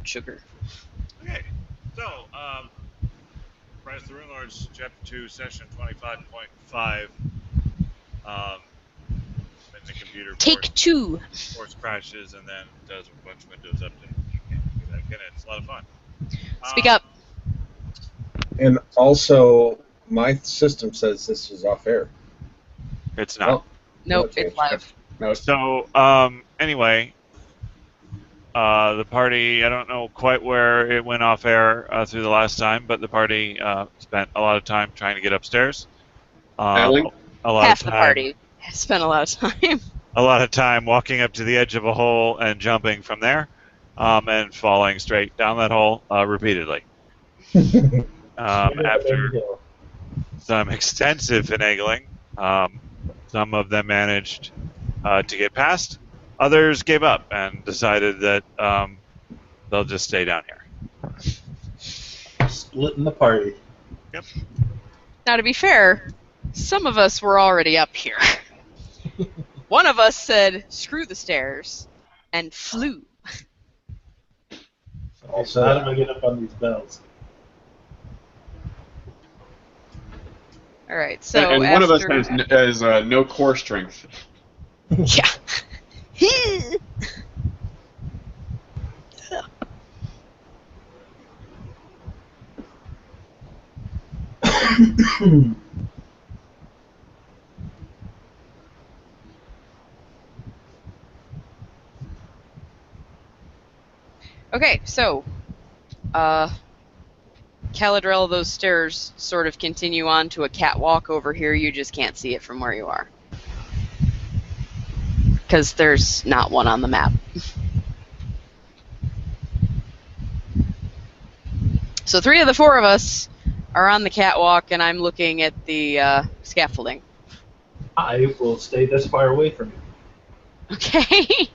sugar. Okay, so, Rise of the Rune Lords, Chapter 2, Session 25.5. When the computer Take 2. force crashes and then does a bunch of windows up and you can't do that again. It's a lot of fun. Speak up. And also, my system says this is off air. It's not. Nope, okay. it's live. No, So, anyway, the party, I don't know quite where it went off air through the last time, but the party spent a lot of time trying to get upstairs. A lot Half of the time, party spent a lot of time. a lot of time walking up to the edge of a hole and jumping from there, and falling straight down that hole repeatedly. After some extensive finagling, some of them managed to get past. Others gave up and decided that they'll just stay down here. Splitting the party. Yep. Now, to be fair, some of us were already up here. One of us said, "Screw the stairs," and flew. Also, how do I get up on these bells? All right, so and one of us has no core strength. Yeah. Okay, so, Caladrell, those stairs sort of continue on to a catwalk over here. You just can't see it from where you are. Because there's not one on the map. So 3 of the 4 of us are on the catwalk, and I'm looking at the scaffolding. I will stay this far away from you. Okay.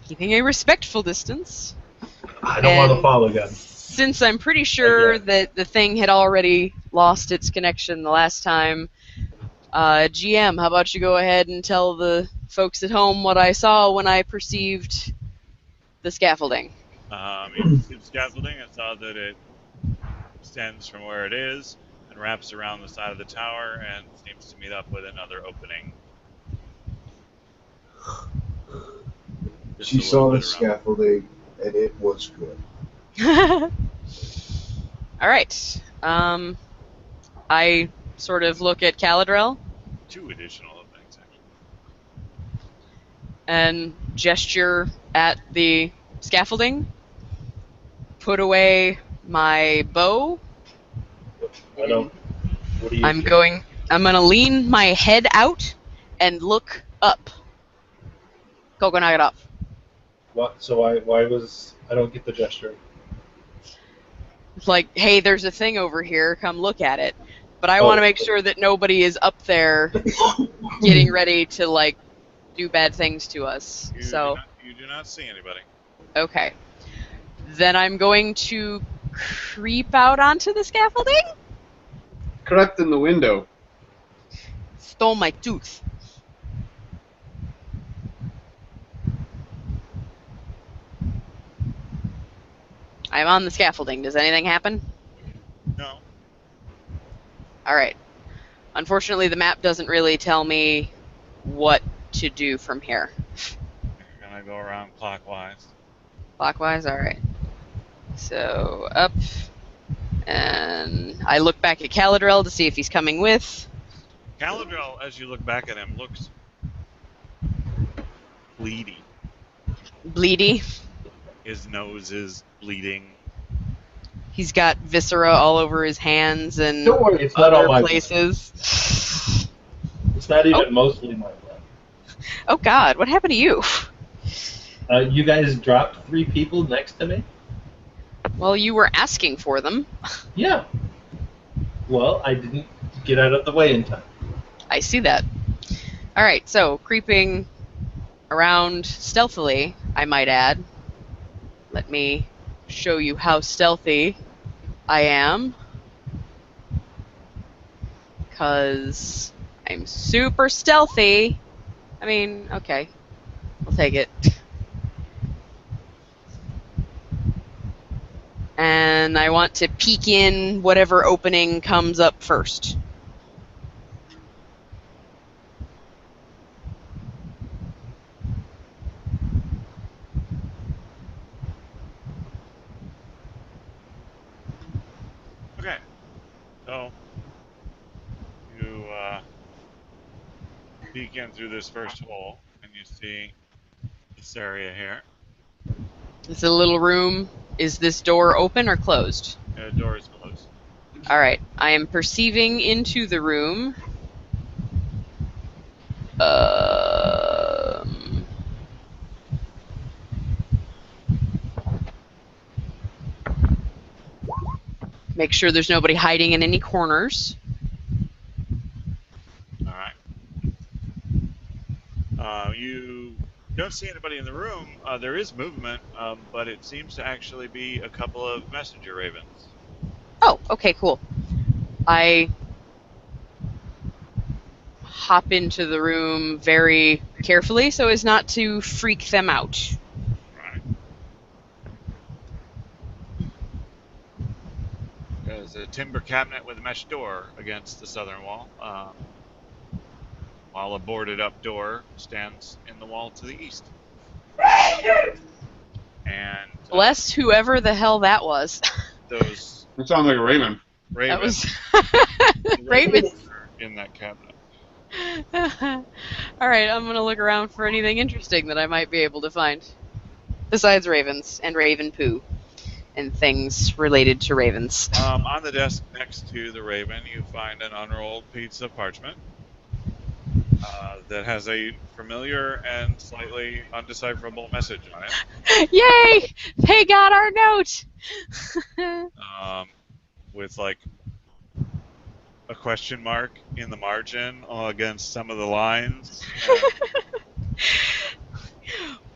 Keeping a respectful distance. I don't want to fall again. Since I'm pretty sure that the thing had already lost its connection the last time, GM, how about you go ahead and tell the folks at home what I saw when I perceived the scaffolding. You see the scaffolding and saw that it extends from where it is and wraps around the side of the tower and seems to meet up with another opening. Just She a saw little the bit around. scaffolding, and it was good. All right. I sort of look at Caladrell 2 additional openings, actually. and gesture at the scaffolding. Put away my bow. I don't. What do you? I'm gonna lean my head out and look up. Coco, knock it off. What? So why was I don't get the gesture? It's like, hey, there's a thing over here. Come look at it. But I want to make sure that nobody is up there getting ready to like do bad things to us. You do not see anybody. Okay. Then I'm going to creep out onto the scaffolding. Cracked in the window. Stole my tooth. I'm on the scaffolding. Does anything happen? No. Alright. Unfortunately, the map doesn't really tell me what to do from here. You're gonna go around clockwise. Clockwise? Alright. So, up. And I look back at Caladrell to see if he's coming with. Caladrell, as you look back at him, looks bleedy. Bleedy. His nose is bleeding. He's got viscera all over his hands and Don't worry, it's not all other my places. It's not even mostly my blood. Oh God, what happened to you? You guys dropped 3 people next to me? Well, you were asking for them. Yeah. Well, I didn't get out of the way in time. I see that. Alright, so creeping around stealthily, I might add. Let me show you how stealthy I am. Because I'm super stealthy. I mean, okay. I'll take it. and I want to peek in whatever opening comes up first. Okay. So you peek in through this first hole, and you see this area here. It's a little room. Is this door open or closed? The door is closed. All right. I am perceiving into the room. Make sure there's nobody hiding in any corners. All right. You don't see anybody in the room. There is movement, but it seems to actually be a couple of messenger ravens. Oh, okay, cool. I hop into the room very carefully so as not to freak them out. Right. There's a timber cabinet with a mesh door against the southern wall, while a boarded up door stands in the wall to the east. And Bless whoever the hell that was. those It sounds like a raven. That ravens, was Ravens. are in that cabinet. All right, I'm gonna look around for anything interesting that I might be able to find, besides ravens and raven poo and things related to ravens. On the desk next to the raven, you find an unrolled piece of parchment that has a familiar and slightly undecipherable message on it, Yay! They got our note. with like a question mark in the margin against some of the lines.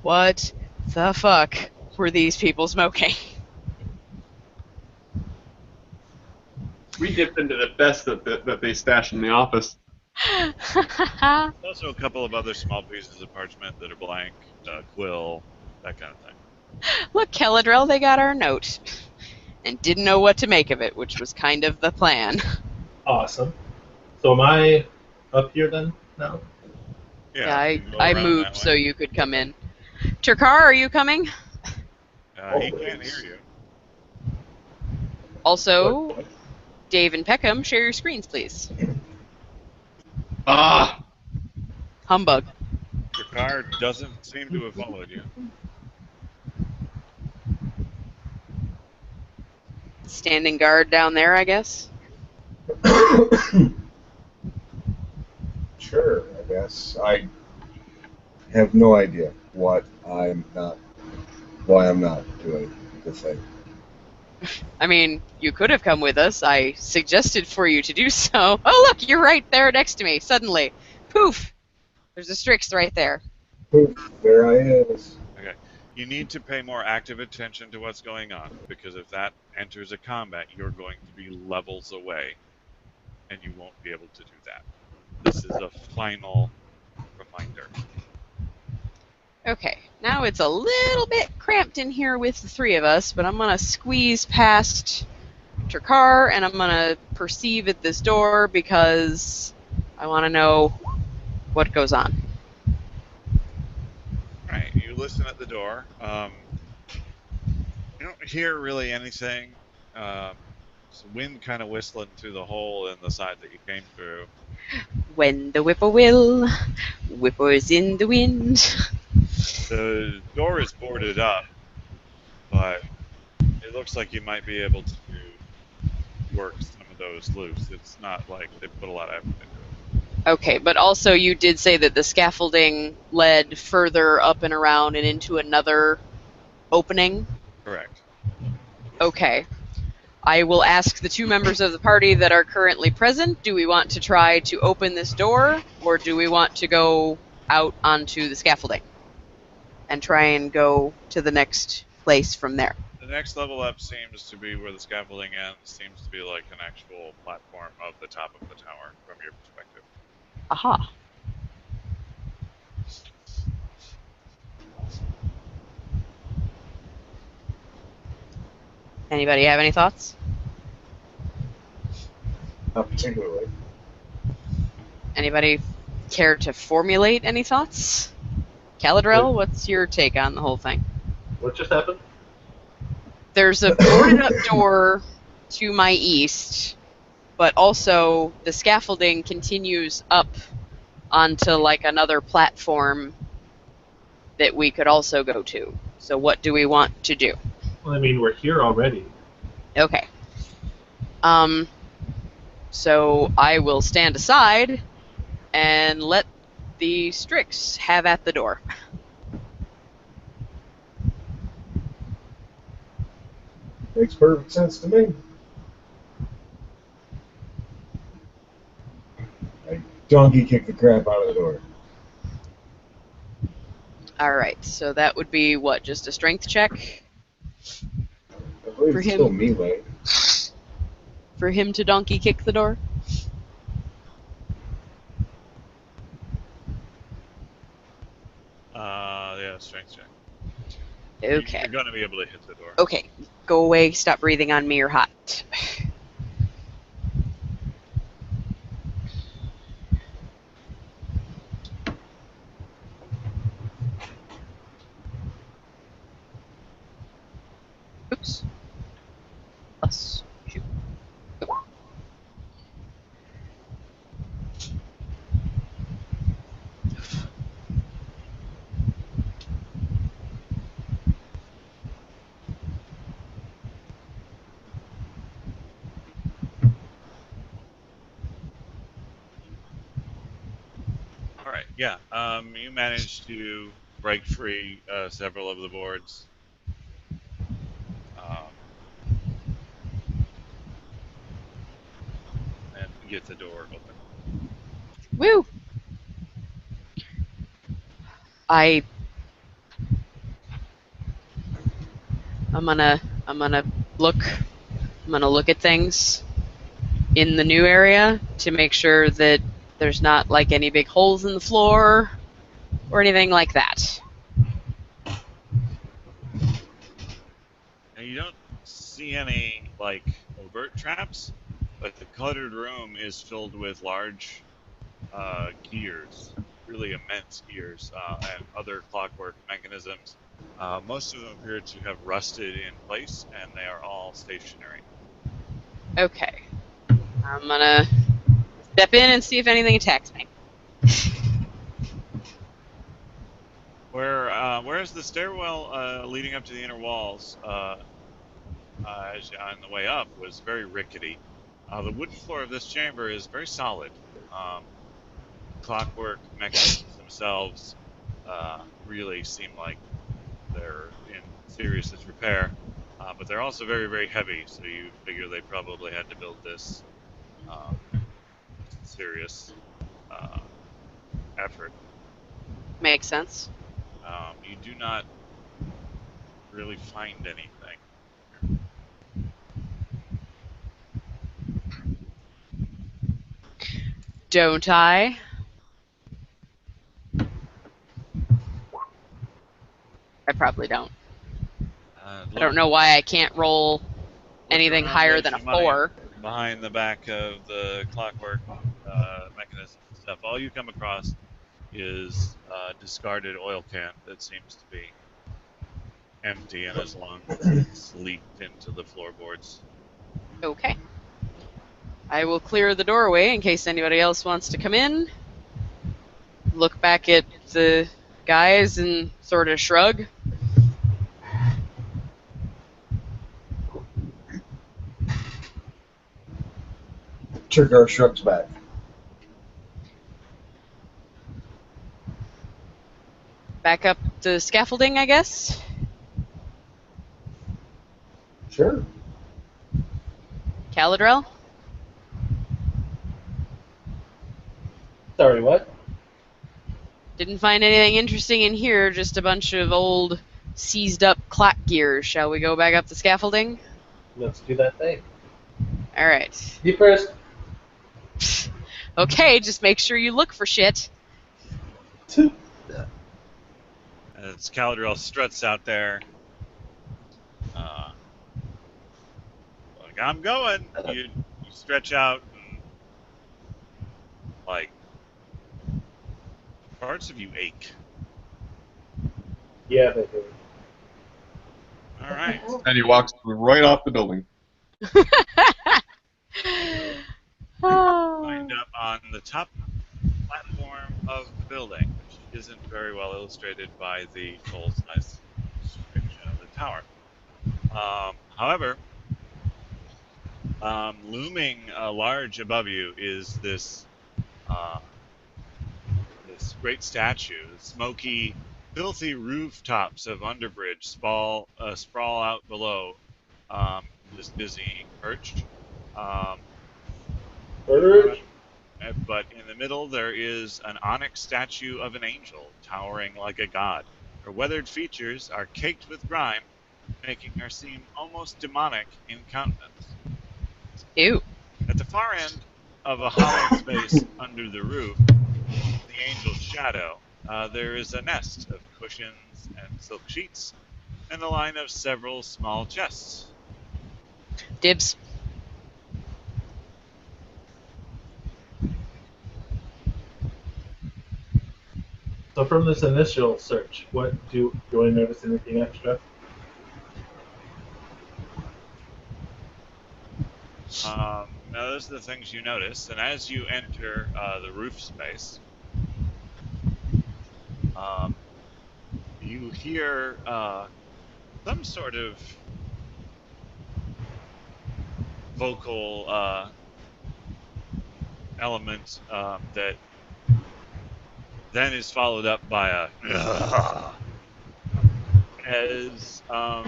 What the fuck were these people smoking? We dipped into the best that they stashed in the office. Also, a couple of other small pieces of parchment that are blank, quill, that kind of thing. Look, Keladrel, they got our note. And didn't know what to make of it, which was kind of the plan. Awesome. So am I up here then now? Yeah, you can go I around moved that so way. you could come in. Turkar, are you coming? He can't hear you. Also, Dave and Peckham, share your screens, please. Ah! Humbug. Your car doesn't seem to have followed you. Standing guard down there, I guess. Sure, I guess. I have no idea why I'm not doing the thing. I mean, you could have come with us. I suggested for you to do so. Oh, look, you're right there next to me, suddenly. Poof! There's a Strix right there. Poof, there I is. Okay. You need to pay more active attention to what's going on, because if that enters a combat, you're going to be levels away, and you won't be able to do that. This is a final reminder. Okay, now it's a little bit cramped in here with the three of us, but I'm going to squeeze past Turkar, and I'm going to perceive at this door because I want to know what goes on. Right. You listen at the door. You don't hear really anything. It's wind kind of whistling through the hole in the side that you came through. When the whippoorwill whippers in the wind. The door is boarded up, but it looks like you might be able to work some of those loose. It's not like they put a lot of effort into it. Okay, but also you did say that the scaffolding led further up and around and into another opening? Correct. Okay. I will ask the two members of the party that are currently present, do we want to try to open this door, or do we want to go out onto the scaffolding and try and go to the next place from there? The next level up seems to be where the scaffolding ends, seems to be like an actual platform of the top of the tower from your perspective. Aha. Anybody have any thoughts? Not particularly. Anybody care to formulate any thoughts? Caladrell, what's your take on the whole thing? What just happened? There's a boarded up door to my east, but also the scaffolding continues up onto like another platform that we could also go to. So what do we want to do? Well, I mean, we're here already. Okay. So I will stand aside and let the Strix have at the door. Makes perfect sense to me. I donkey kick the crap out of the door. Alright, so that would be what, just a strength check? I believe For it's him. still melee. For him to donkey kick the door? Yeah, strength check. Okay. You're going to be able to hit the door. Okay, go away, stop breathing on me, you're hot. Oops. Plus 2. All right, yeah. You managed to break free several of the boards. And get the door open. Woo! I'm gonna look at things in the new area to make sure that there's not like any big holes in the floor or anything like that. And you don't see any like overt traps, but the cluttered room is filled with large gears, really immense gears, and other clockwork mechanisms. Most of them appear to have rusted in place, and they are all stationary. Okay. I'm gonna step in and see if anything attacks me. Whereas the stairwell leading up to the inner walls, on the way up, was very rickety. The wooden floor of this chamber is very solid. Clockwork mechanisms themselves really seem like they're in serious disrepair, but they're also very, very heavy, so you figure they probably had to build this serious effort. Makes sense. You do not really find anything. Don't I? I probably don't. I don't know why I can't roll anything higher than a 4. Behind the back of the clockwork mechanism stuff, all you come across is a discarded oil can that seems to be empty and has long since leaked into the floorboards. Okay. I will clear the doorway in case anybody else wants to come in. Look back at the guys and sort of shrug. Trigger shrugs back. Back up the scaffolding, I guess. Sure. Caladrell? Sorry, what? Didn't find anything interesting in here, just a bunch of old, seized up clock gears. Shall we go back up the scaffolding? Let's do that thing. Alright. You first. Okay, just make sure you look for shit. As Caladriel struts out there, I'm going. You stretch out and like parts of you ache. Yeah, they do. All right. And he walks right off the building. Wind up on the top platform of the building, which isn't very well illustrated by the full-size depiction of the tower. However, looming large above you is this this great statue. The smoky, filthy rooftops of Underbridge sprawl out below this dizzying perch. Um, Urge. but in the middle there is an onyx statue of an angel towering like a god. Her weathered features are caked with grime, making her seem almost demonic in countenance. Ew. At the far end of a hollow space under the roof, the angel's shadow, there is a nest of cushions and silk sheets, and a line of several small chests. Dibs. So from this initial search, what do I notice anything extra? Now, those are the things you notice, and as you enter the roof space, you hear some sort of vocal element that then is followed up by a as a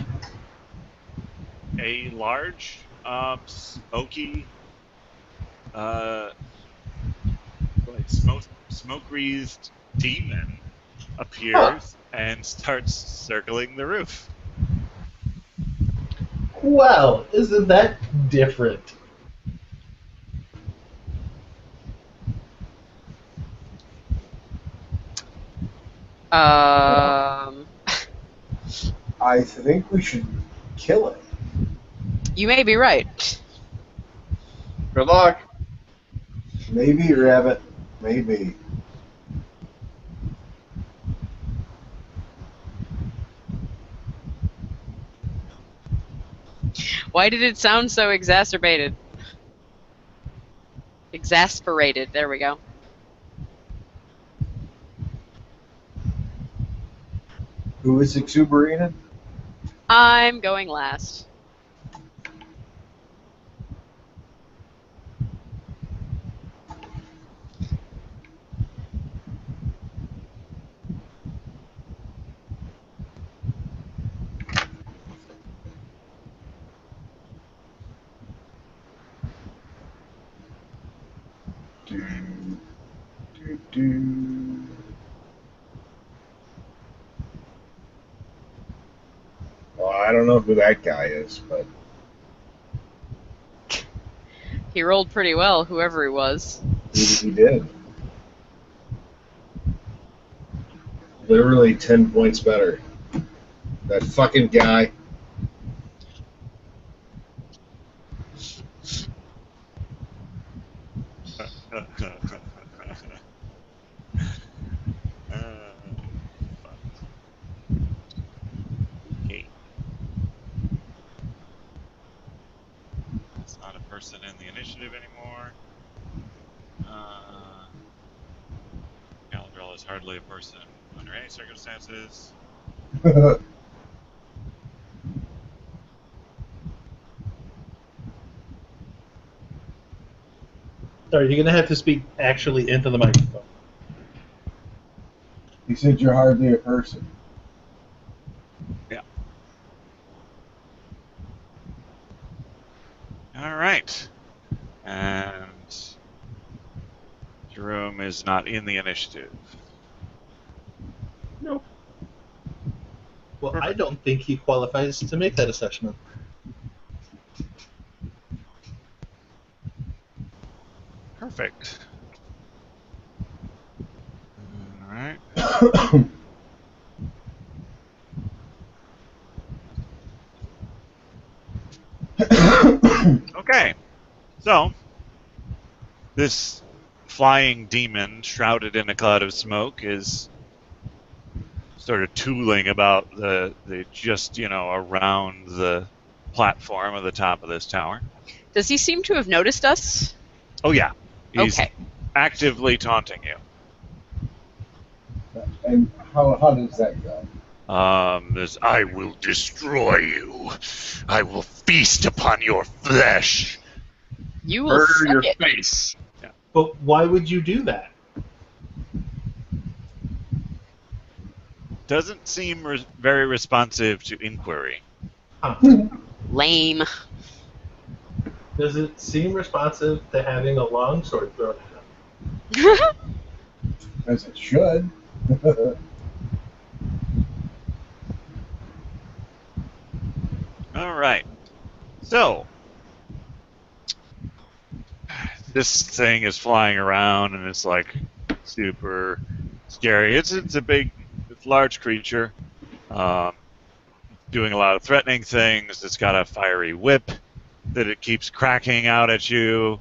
large, smoky, like smoke-wreathed demon appears and starts circling the roof. Well, isn't that different? Um, I think we should kill it. you may be right. Good luck. Maybe, Rabbit. Maybe. Why did it sound so exacerbated? Exasperated. There we go. Who is exuberated? I'm going last. Do, do. Well, I don't know who that guy is, but He rolled pretty well, whoever he was. he did. Literally 10 points better. That fucking guy. Okay. It's not a person in the initiative anymore. Galadriel is hardly a person under any circumstances. Sorry, you're gonna have to speak actually into the microphone. He said you're hardly a person. All right. And Jerome is not in the initiative. Nope. Well, I Perfect. don't think he qualifies to make that assessment. Perfect. All right. Okay, so this flying demon shrouded in a cloud of smoke is sort of tooling about the just around the platform of the top of this tower. Does he seem to have noticed us? Oh yeah, he's Okay. actively taunting you. And how does that go? There's, I will destroy you. I will feast upon your flesh. You will Murder suck your it. face. But why would you do that? Doesn't seem very responsive to inquiry. Huh. Lame. Does it seem responsive to having a long sword thrown at him? As it should. All right. So this thing is flying around and it's like super scary. It's it's large creature, doing a lot of threatening things. It's got a fiery whip that it keeps cracking out at you.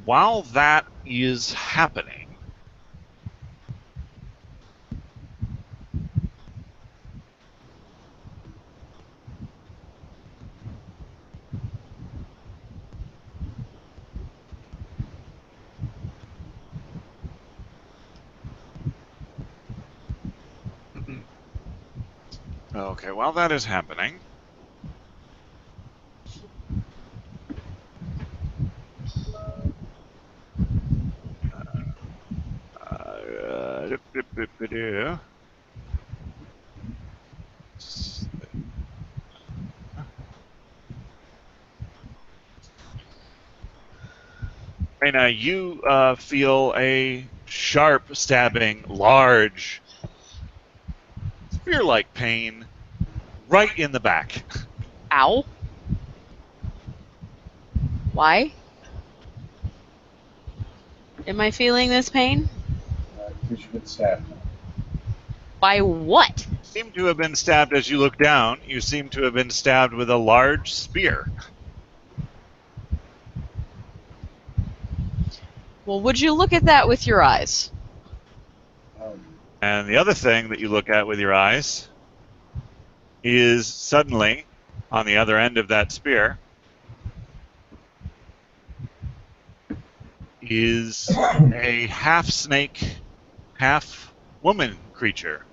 While that is happening, okay, while that is happening, Raina, you feel a sharp stabbing, large, spear-like pain right in the back. Ow. Why? Am I feeling this pain? Because you've been stabbed. By what? Seem to have been stabbed as you look down. You seem to have been stabbed with a large spear. Well, would you look at that with your eyes? And the other thing that you look at with your eyes is suddenly, on the other end of that spear, is a half snake, half woman creature.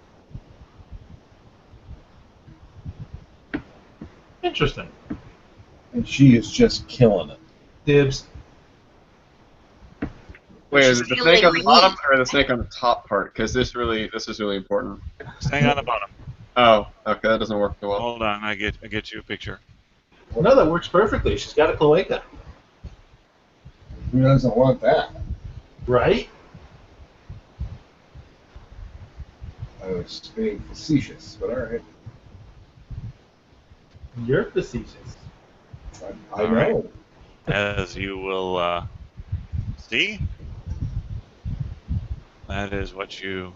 Interesting. And she is just killing it. Dibs. Wait, She's is it the stealing snake on the meat. bottom or the snake on the top part? Because this is really important. Staying on the bottom. Oh, okay, that doesn't work so well. Hold on, I get you a picture. No, that works perfectly. She's got a cloaca. Who doesn't want that? Right? I was being facetious, but all right. You're facetious. I All right. know. As you will see, that is what you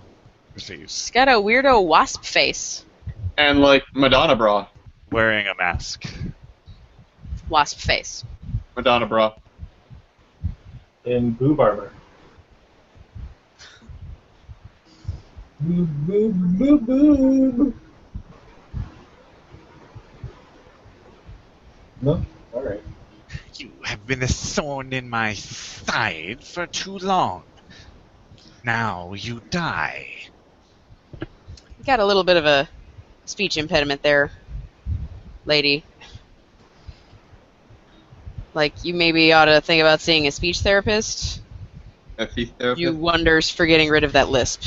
perceive. She's got a weirdo wasp face. And like Madonna bra. Wearing a mask. Wasp face. Madonna bra. In boob armor. Boob, boob, boob, boob. No? All right. You have been a thorn in my side for too long. Now you die. Got a little bit of a speech impediment there, lady. Like, you maybe ought to think about seeing a speech therapist. A teeth therapist. Do wonders for getting rid of that lisp.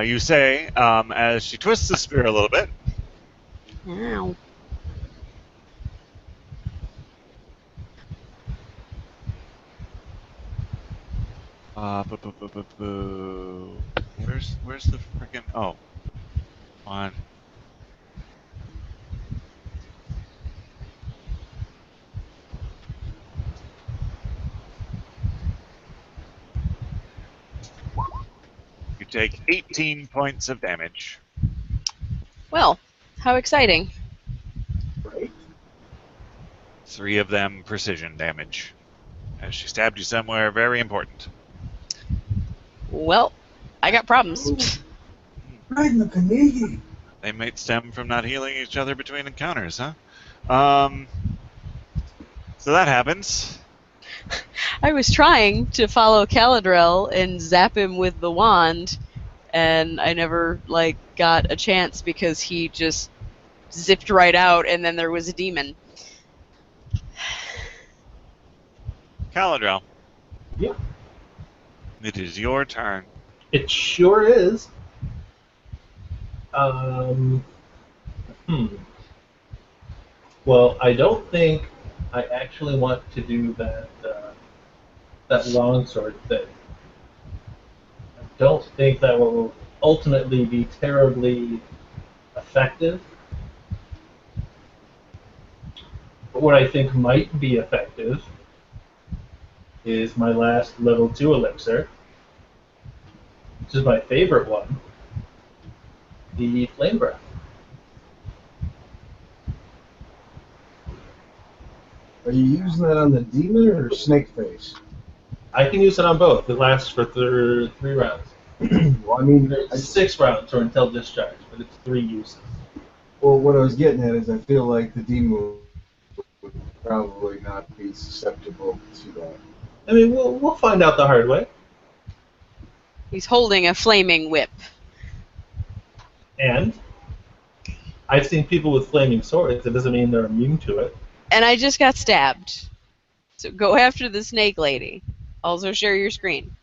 You say, as she twists the spear a little bit, Ow. where's the freaking, oh, on. You take 18 points of damage. Well, how exciting. Right? 3 of them precision damage. As she stabbed you somewhere very important. Well, I got problems. Magna Kanegi. They might stem from not healing each other between encounters, huh? So that happens. I was trying to follow Caladrel and zap him with the wand, and I never, got a chance because he just zipped right out, and then there was a demon. Caladrel. Yeah. It is your turn. It sure is. Um, Well, I don't think I actually want to do that longsword thing. I don't think that will ultimately be terribly effective. But what I think might be effective is my last level 2 elixir, which is my favorite one, the Flame Breath. Are you using that on the demon or snake face? I can use it on both. It lasts for 3 rounds. Well, I mean, It's 6 rounds or until discharge, but it's 3 uses. well, what I was getting at is I feel like the demon would probably not be susceptible to that. I mean, we'll find out the hard way. He's holding a flaming whip. And I've seen people with flaming swords. It doesn't mean they're immune to it. And I just got stabbed. So go after the snake lady. Also share your screen.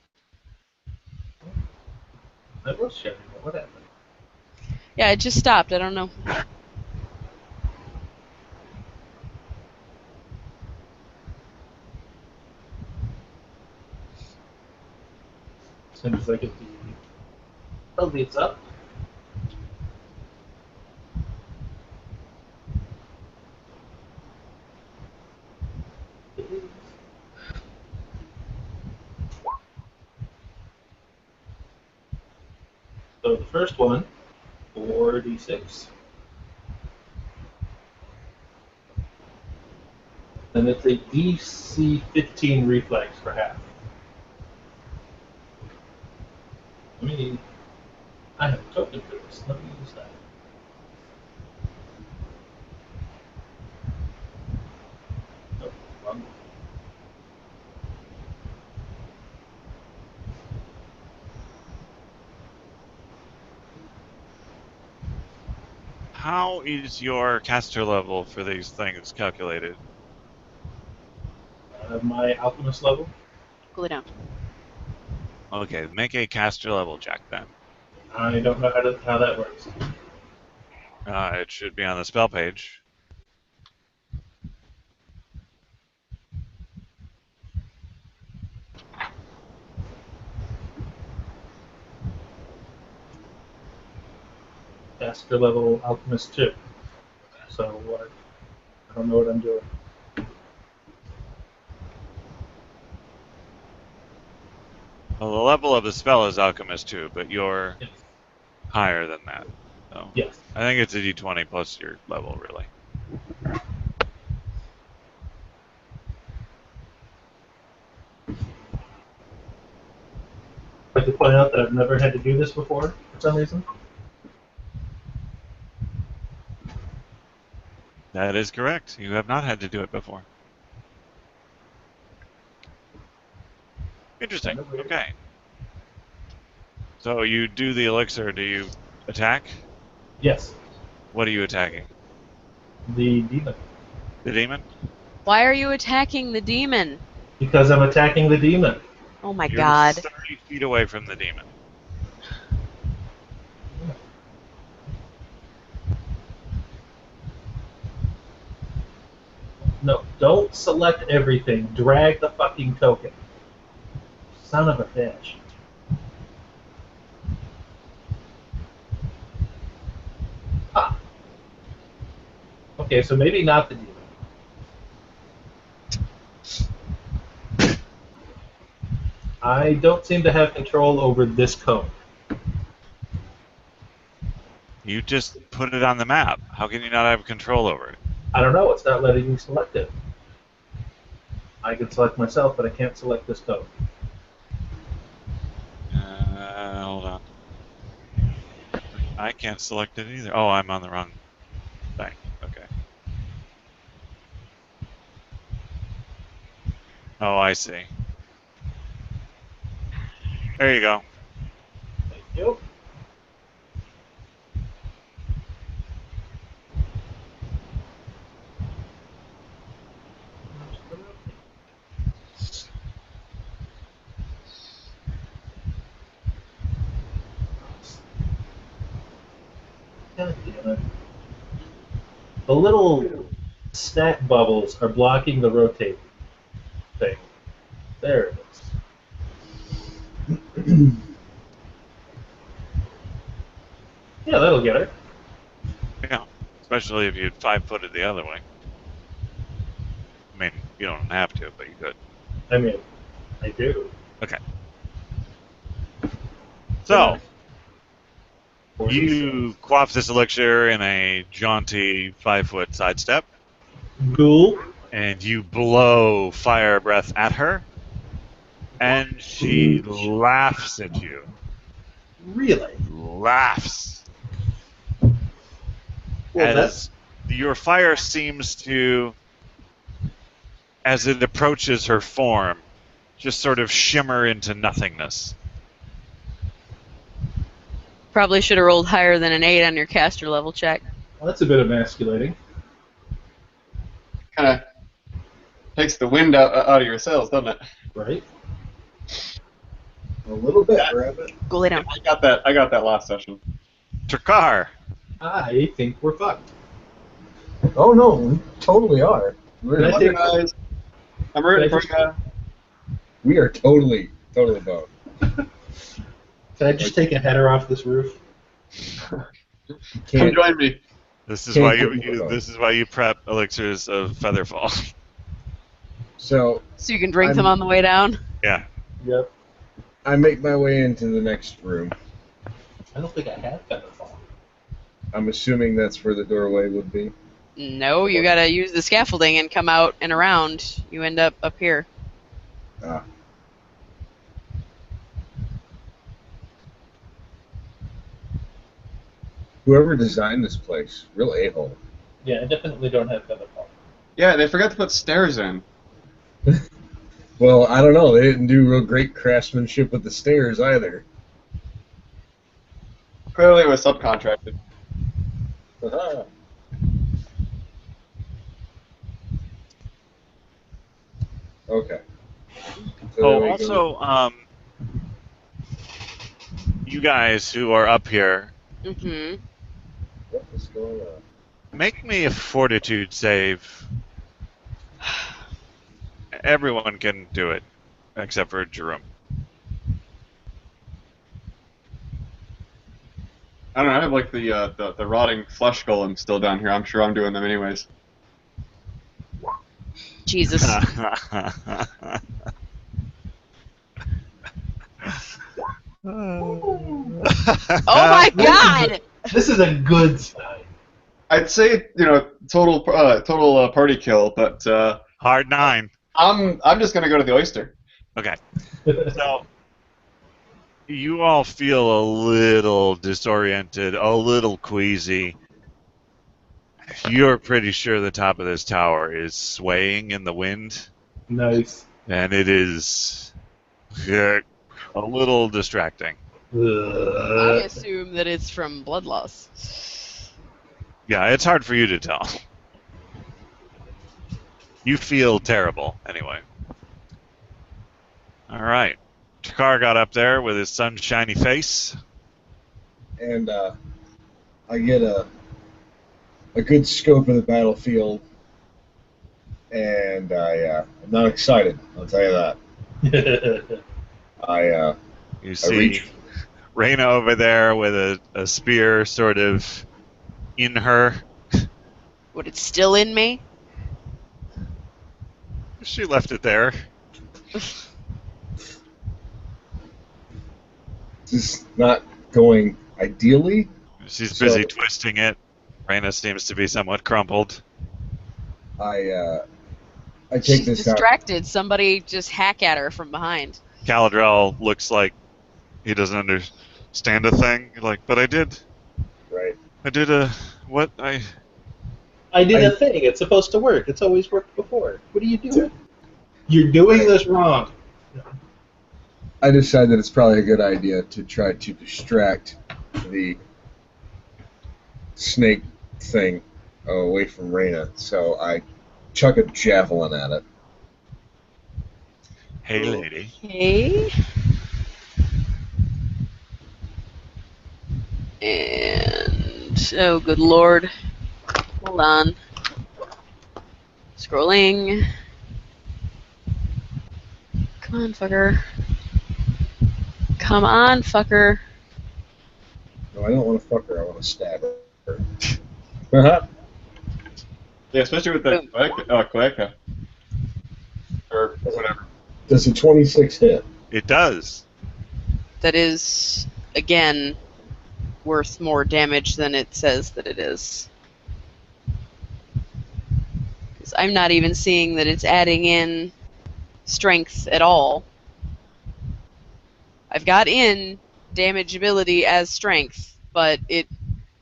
I was sharing it. What happened? Yeah, it just stopped. I don't know. As soon as I get the... Probably it's up. It is. So the first one, 4d6. And it's a DC 15 reflex for half. I have a token for this. Let me use that. Nope, wrong one. How is your caster level for these things calculated? My Alchemist level. Cool it down. Okay, make a caster level check then. I don't know how that works. It should be on the spell page. Caster level Alchemist 2. So I don't know what I'm doing. Well, the level of the spell is Alchemist 2, but you're Yes. higher than that. So Yes. I think it's a d20 plus your level, really. I'd like to point out that I've never had to do this before for some reason. That is correct. You have not had to do it before. Interesting. Okay. So you do the elixir. Do you attack? Yes, What are you attacking? the demon. The demon? Why are you attacking the demon? Because I'm attacking the demon. Oh my You're god. 30 feet away from the demon. No, don't select everything. Drag the fucking token. Son of a bitch. Ah. Okay, so maybe not the demon. I don't seem to have control over this cone. You just put it on the map. How can you not have control over it? I don't know. It's not letting me select it. I can select myself, but I can't select this code. Hold on. I can't select it either. Oh, I'm on the wrong thing. Okay. Oh, I see. There you go. Thank you. God damn it. The little snack bubbles are blocking the rotate thing. There it is. Yeah, that'll get her. Yeah. Especially if you'd 5-footed the other way. I mean, you don't have to, but you could. I mean, I do. Okay. So, Or you quaff this elixir in a jaunty 5-foot sidestep, Ghoul. and you blow fire breath at her, and she laughs at you. Really? Laughs. Well, As your fire seems to, as it approaches her form, just sort of shimmer into nothingness. Probably should have rolled higher than an 8 on your caster level check. that's a bit emasculating. Kind of takes the wind out of your sails, doesn't it? Right? A little bit, Rabbit. Go lay down. I got that last session. Trakar. I think we're fucked. Oh no, we totally are. Can I Love you guys. I'm rooting for you. We are totally boned. Can I just take a header off this roof? Come Can't, join me. This is Can't why put you more on. this is why you prep elixirs of Featherfall. so So you can drink them on the way down. Yeah. Yep. I make my way into the next room. I don't think I have Featherfall. I'm assuming that's where the doorway would be. No, you gotta use the scaffolding and come out and around. You end up here. Ah. Whoever designed this place, real a-hole. Yeah, I definitely don't have Featherfall. Yeah, they forgot to put stairs in. Well, I don't know. They didn't do real great craftsmanship with the stairs either. Clearly, it was subcontracted. Aha. Okay. So Oh, then we go- also, you guys who are up here, Mm-hmm. What is going on? make me a fortitude save. Everyone can do it, except for Jerome. I don't know. I have like the rotting flesh golem still down here. I'm sure I'm doing them anyways. Jesus. Oh my god! This is a good sign. I'd say total party kill, but Hard 9. I'm just gonna go to the oyster. Okay. So, you all feel a little disoriented, a little queasy. You're pretty sure the top of this tower is swaying in the wind, Nice. and it is a little distracting. I assume that it's from blood loss. Yeah, it's hard for you to tell. You feel terrible, anyway. All right. Takar got up there with his sunshiny face. And I get a good scope of the battlefield, and I'm not excited. I'll tell you that. You I see reach. Reyna over there with a spear sort of in her. Would it still in me? She left it there. This is not going ideally. She's So- busy twisting it. Raina seems to be somewhat crumpled. I take She's this out. distracted. Somebody just hack at her from behind. Caladrel looks like he doesn't understand a thing. Like, but I did Right. what I. I did I- a thing. It's supposed to work. It's always worked before. What are you doing? You're doing this wrong. I decided it's probably a good idea to try to distract the snake thing away from Raina. So I chuck a javelin at it. Hey, lady. Okay. And oh, good lord. Hold on. Scrolling. Come on, fucker. Come on, fucker. No, I don't want to fuck her. I want to stab her. Uh-huh. Yeah, especially with the Cueca. Or whatever. Does a 26 hit? It does. That is, again, worth more damage than it says that it is. Because I'm not even seeing that it's adding in strength at all. I've got in damage ability as strength, but it,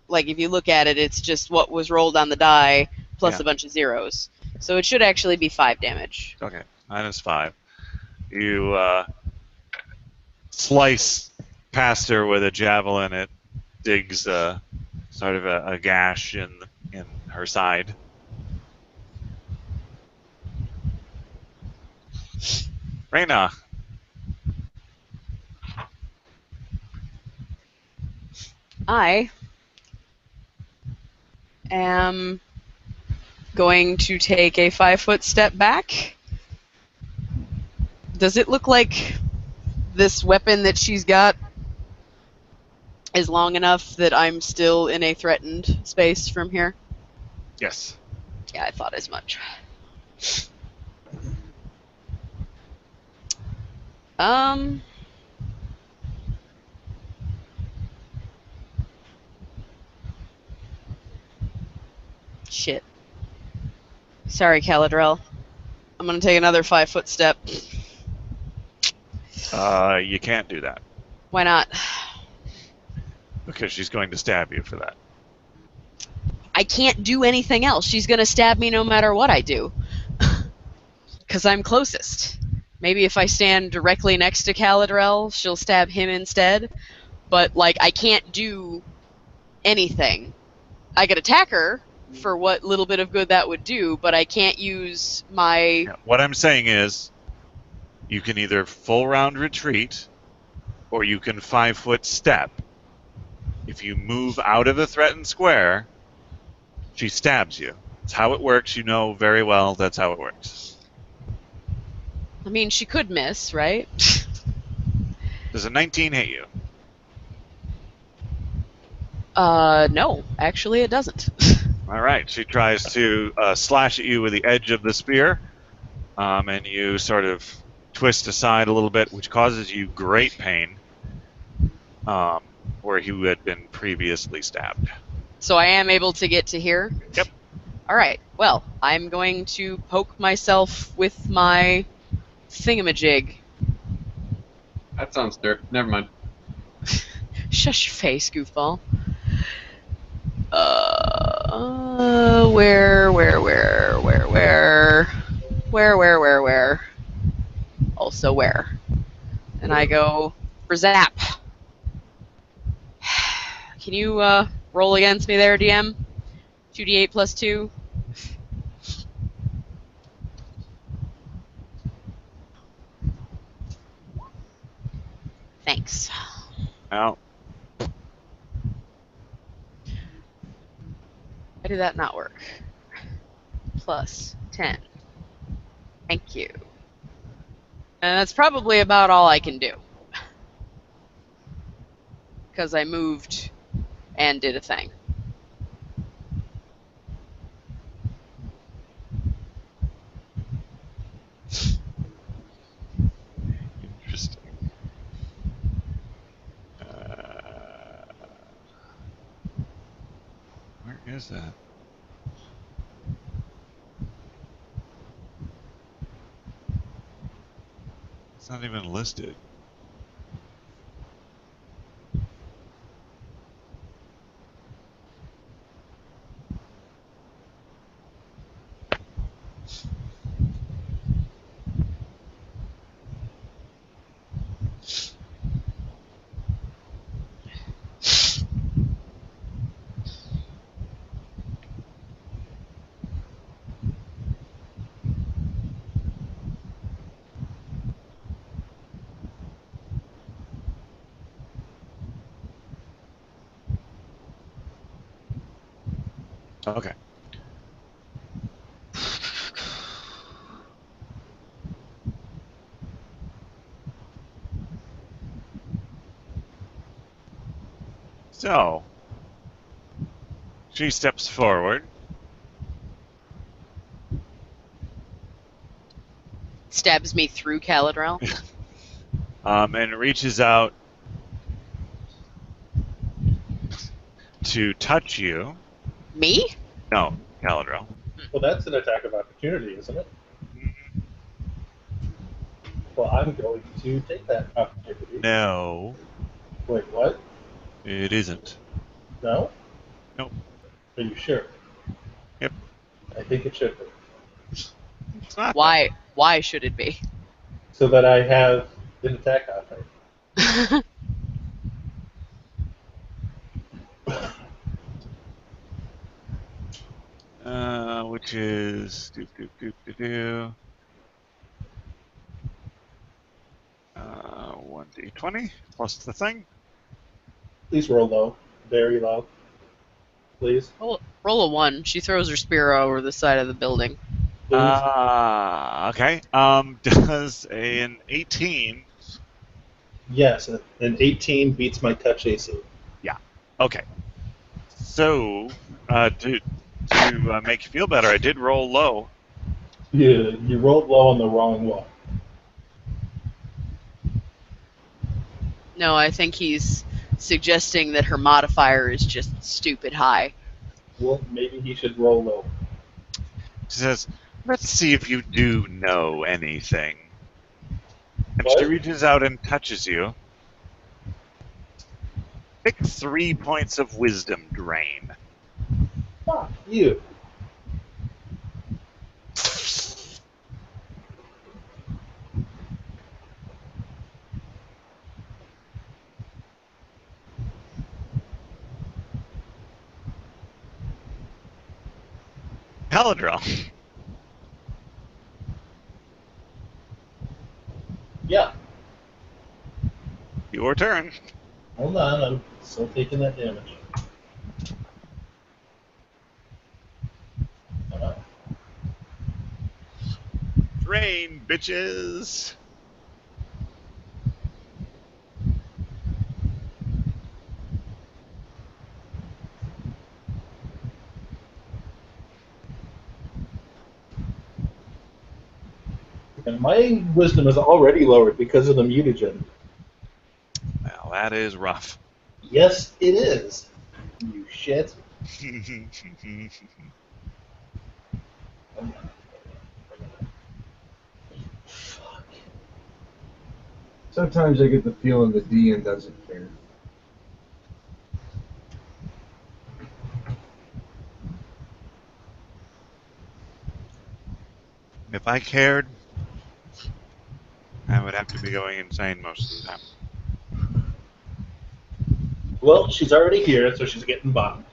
like, if you look at it, it's just what was rolled on the die plus Yeah. a bunch of zeros. So it should actually be 5 damage. Okay, -5. You slice past her with a javelin. It digs sort of a gash in her side. Raina, I am going to take a 5-foot step back. Does it look like this weapon that she's got is long enough that I'm still in a threatened space from here? yes. Yeah, I thought as much. Shit. Sorry, Caladrel. I'm gonna take another 5-foot step. You can't do that Why not? because she's going to stab you for that. I can't do anything else. She's gonna stab me no matter what I do. Because I'm closest. Maybe if I stand directly next to Caladrel, she'll stab him instead. But, like, I can't do anything. I could attack her for what little bit of good that would do, but I can't use my... Yeah, what I'm saying is, you can either full round retreat, or you can 5-foot step. If you move out of the threatened square, she stabs you. It's how it works. You know very well that's how it works. I mean, she could miss, right? Does a 19 hit you? No. Actually, it doesn't. All right. She tries to slash at you with the edge of the spear, and you sort of twist aside a little bit, which causes you great pain, where you had been previously stabbed. So I am able to get to here? Yep. Alright, well, I'm going to poke myself with my thingamajig. That sounds dirt. Never mind. Shush your face, goofball. Where? Also where? And I go, Zap. Can you, roll against me there, DM? 2d8 plus 2. Thanks. Now, Why did that not work? Plus 10. Thank you. And that's probably about all I can do. Because I moved and did a thing. interesting. is that? It's not even listed. Okay. So, she steps forward. Stabs me through Caladrel. And reaches out to touch you. Me? No, Caladrel. Well, that's an attack of opportunity, isn't it? Well, I'm going to take that opportunity. No, Wait, what? it isn't. No? Nope. Are you sure? Yep. I think it should be. It's not. Why? Why should it be? So that I have an attack offer. Which is 1d20 plus the thing. Please roll low. Very low. Please. Roll a 1. She throws her spear over the side of the building. Please. Okay. Does an 18? Yes, an 18 beats my touch AC. Okay. So, to make you feel better, I did roll low. You rolled low on the wrong one. No, I think he's suggesting that her modifier is just stupid high. Well, maybe he should roll low. She says, "Let's see if you do know anything." And What? she reaches out and touches you. Pick 3 points of wisdom drain. Fuck you. Paladrel, Yeah. your turn. Hold on, I'm still taking that damage. Drain, bitches. And my wisdom is already lowered because of the mutagen. Well, that is rough. Yes, it is. You shit. Fuck. Sometimes I get the feeling the DN doesn't care. If I cared, I would have to be going insane most of the time. Well, she's already here, so she's getting bombed.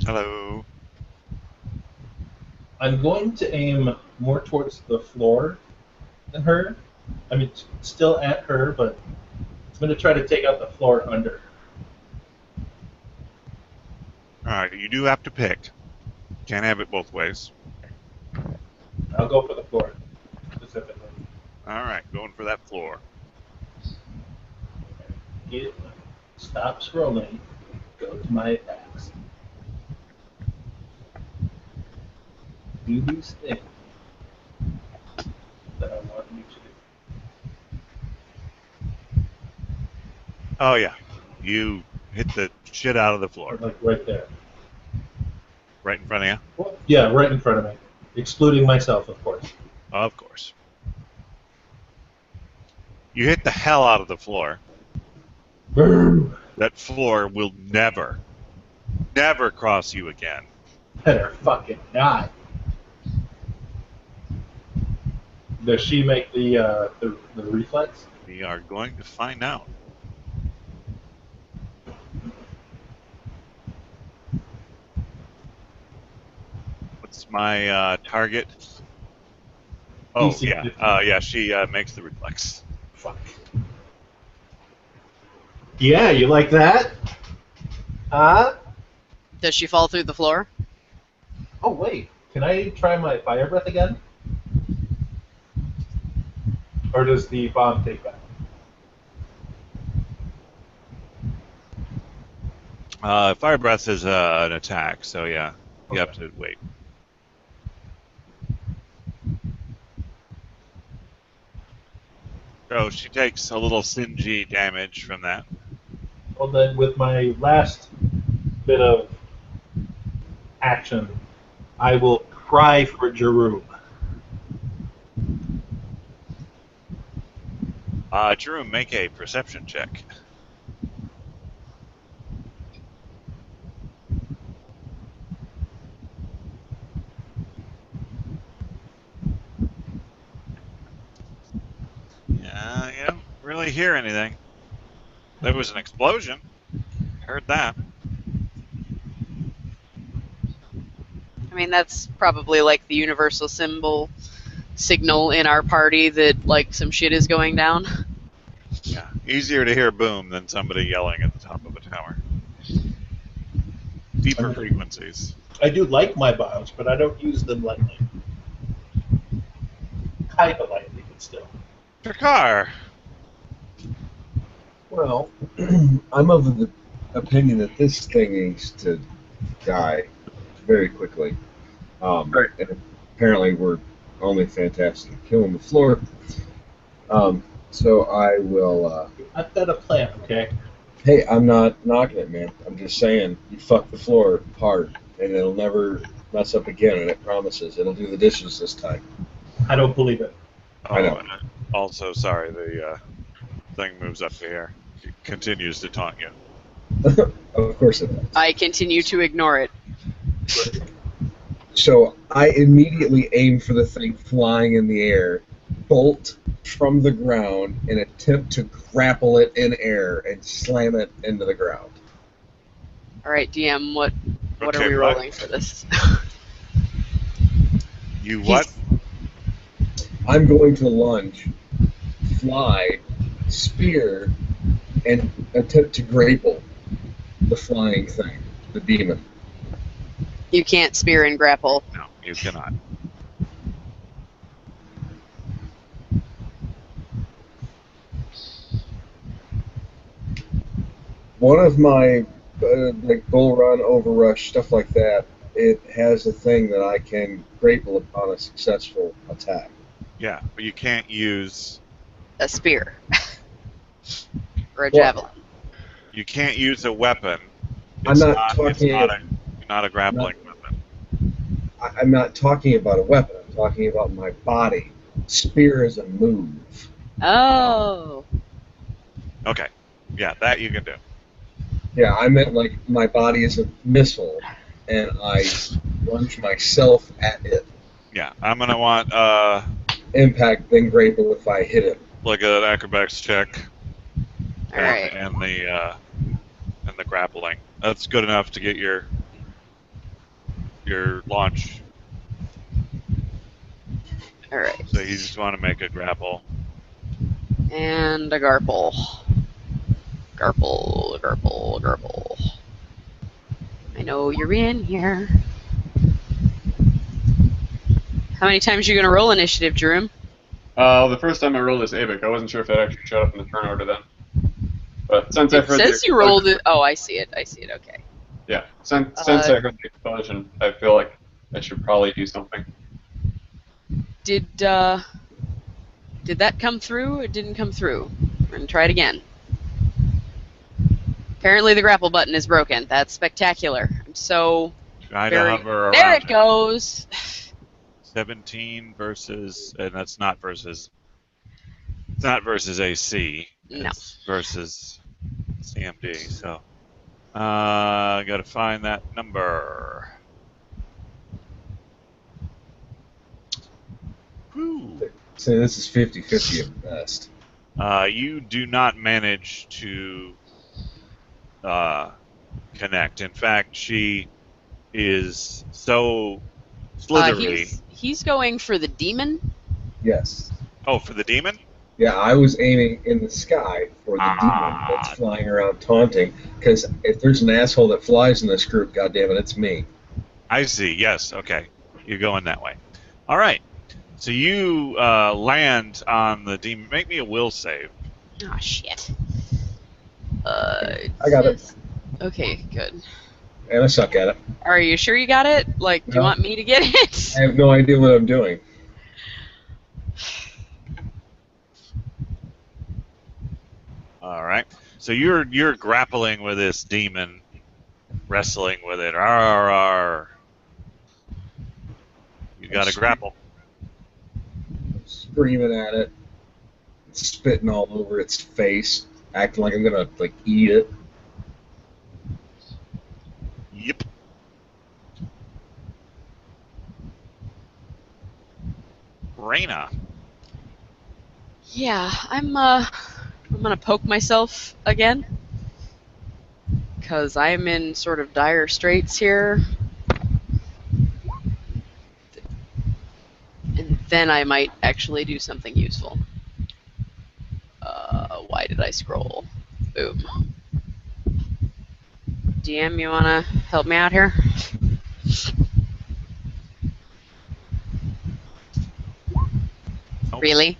Hello. I'm going to aim more towards the floor than her. I mean, still at her, but I'm going to try to take out the floor under her. Alright, you do have to pick. Can't have it both ways. I'll go for the floor, specifically. Alright, going for that floor. Stop scrolling. Go to my attacks. Do these things that I want you to do. Oh yeah. You Hit the shit out of the floor. Like right there. Right in front of you? Well, yeah, right in front of me. Excluding myself, of course. Of course. You hit the hell out of the floor. Boom! That floor will never cross you again. Better fucking not. Does she make the reflex? We are going to find out. What's my target? Oh, DC yeah. 50. Yeah, she makes the reflex. Fuck. Yeah, you like that? Huh? Does she fall through the floor? Oh wait, can I try my fire breath again? Or does the bomb take that? Fire breath is an attack, so yeah, you have to wait. So she takes a little singy damage from that. Well then, with my last bit of action, I will cry for Jeroen. Drew, make a perception check. Yeah, you don't really hear anything. There was an explosion. Heard that. I mean, that's probably like the universal signal in our party that like some shit is going down. Yeah, easier to hear boom than somebody yelling at the top of a tower. Deeper frequencies. I do like my bombs, but I don't use them lightly. Kind of lightly, but still. Drakkar. Well, I'm of the opinion that this thing needs to die very quickly. Right. And apparently we're only fantastic at killing the floor. So I will. I've got a plan, okay? Hey, I'm not knocking it, man. I'm just saying you fuck the floor hard, and it'll never mess up again. And it promises it'll do the dishes this time. I don't believe it. I know. And also, sorry, the thing moves up to here. It continues to taunt you. Of course it does. I continue to ignore it. So I immediately aim for the thing flying in the air, bolt from the ground, and attempt to grapple it in air and slam it into the ground. All right, DM, what Okay, are we what? rolling for this? You what? I'm going to lunge, fly, spear, and attempt to grapple the flying thing, the demon. You can't spear and grapple. No, you cannot. One of my like bull run, overrush, stuff like that, it has a thing that I can grapple upon a successful attack. Yeah, but you can't use. A spear. Or a Well, javelin. You can't use a weapon. I'm not talking. It's not a grappling weapon. I'm not talking about a weapon. I'm talking about my body. Spear is a move. Oh. Okay. Yeah, that you can do. Yeah, I meant like my body is a missile, and I lunge myself at it. Yeah, I'm gonna want Impact, then grapple if I hit it. like an acrobatics check. All right. And the grappling. That's good enough to get your launch. All right. So you just want to make a grapple. And a garple. Garple. I know you're in here. How many times are you going to roll initiative, Jerome? The first time I rolled this ABIC, I wasn't sure if that actually showed up in the turn order then. But since I've It heard says you rolled it. Oh, I see it. Okay. Yeah, since I heard the explosion, I feel like I should probably do something. Did that come through? It didn't come through. We're going to try it again. Apparently the grapple button is broken. That's spectacular. I'm so Try to very... hover There around it goes! 17 versus, and that's not versus. It's not versus AC. No. It's versus CMD. So, I gotta find that number. Whew. So this is 50-50 at best. You do not manage to connect. In fact, she is so slithery. He's going for the demon. Yes. Oh, for the demon? Yeah, I was aiming in the sky for the demon that's flying around taunting, because if there's an asshole that flies in this group, goddammit, it's me. I see. Yes. Okay. You're going that way. All right. So you land on the demon. Make me a will save. Oh shit. I got it. Okay, good. And I suck at it. Are you sure you got it? Like, do you No. want me to get it? I have no idea what I'm doing. All right. So you're grappling with this demon, wrestling with it. RR. You got to grapple. Screaming at it, spitting all over its face, acting like I'm gonna like eat it. Yep. Reyna. Yeah, I'm gonna poke myself again. Because I'm in sort of dire straits here. And then I might actually do something useful. Why did I scroll? Boom. DM, you wanna help me out here? Nope. Really?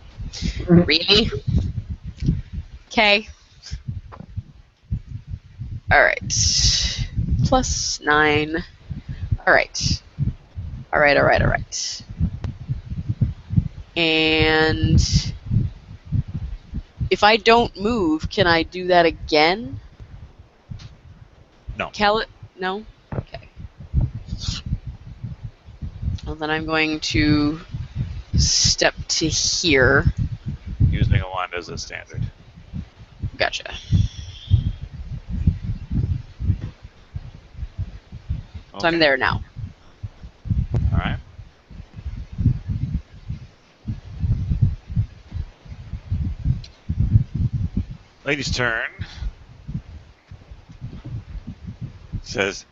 Really? Okay. Alright. Plus 9. Alright. Alright. And if I don't move, can I do that again? No. No? Okay. Well, then I'm going to step to here. Using a wand as a standard. Gotcha. So I'm there now. All right. Lady's turn. Says,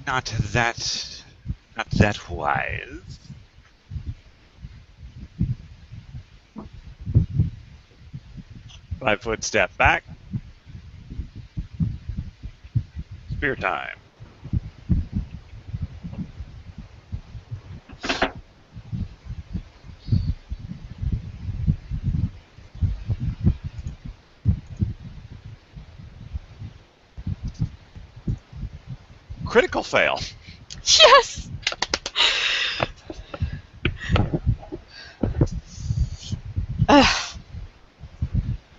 not that wise. Five-foot step back. Spear time. Critical fail. Yes!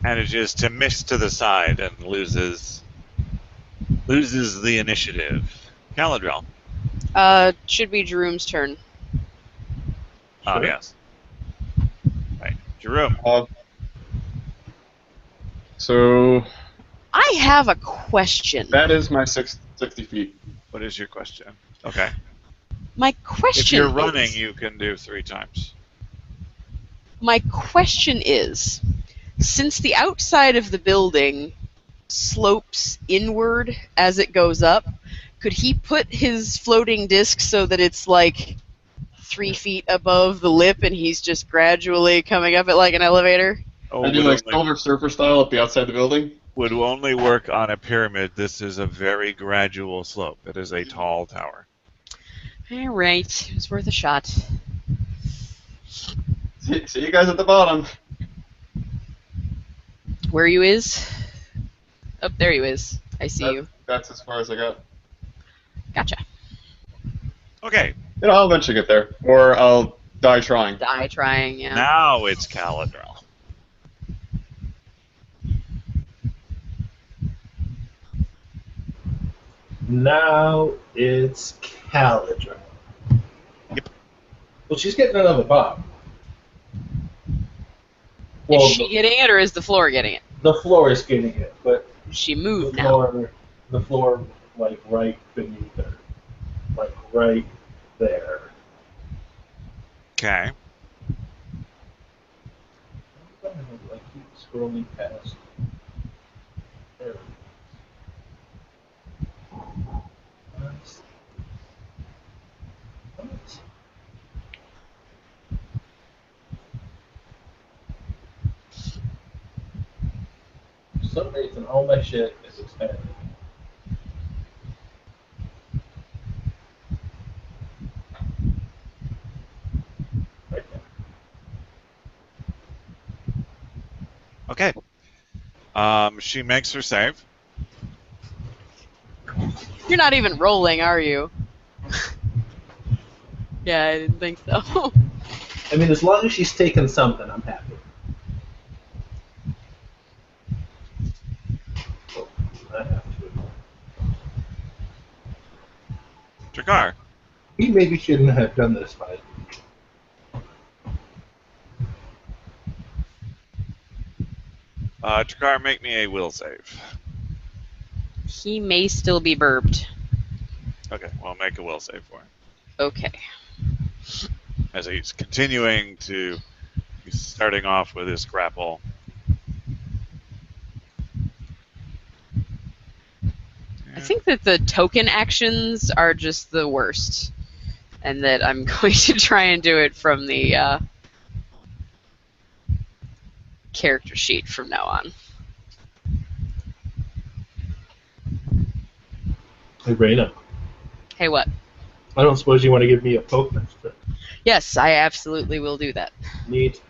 Manages to miss to the side and loses the initiative. Caladrel. Should be Jerome's turn. Oh, Sure. yes. Right. Jerome. So I have a question. that is my 60 feet. What is your question? Okay. My question If you're running, is, you can do 3 times. my question is, since the outside of the building slopes inward as it goes up, could he put his floating disc so that it's like 3 feet above the lip and he's just gradually coming up it like an elevator? Oh, I do like Silver Surfer style up the outside the building. would only work on a pyramid. This is a very gradual slope. It is a tall tower. Alright, it's worth a shot. See you guys at the bottom. Where you is? Oh, there you is. I see you. That's as far as I got. Gotcha. Okay, You know, I'll eventually get there, or I'll die trying. Die trying, yeah. now it's Caladrel. Now it's Caladra. Yep. Well, she's getting another bomb. Is Well, she getting it or is the floor getting it? the floor is getting it, but She the moved now. floor, like right beneath her, like right there. Okay. I keep scrolling past. There. What? For some reason, all my shit is expanding. Right there. Okay. She makes her save. You're not even rolling, are you? Yeah, I didn't think so. I mean, as long as she's taken something, I'm happy. Oh, I have to. Drakkar. We maybe shouldn't have done this fight. Drakkar, make me a will save. He may still be burped. Okay, well, make a will save for him. Okay. As he's continuing to, he's starting off with his grapple. I think that the token actions are just the worst, and that I'm going to try and do it from the character sheet from now on. Hey, Raina, Hey, what? I don't suppose you want to give me a poke next turn. Yes, I absolutely will do that. Neat.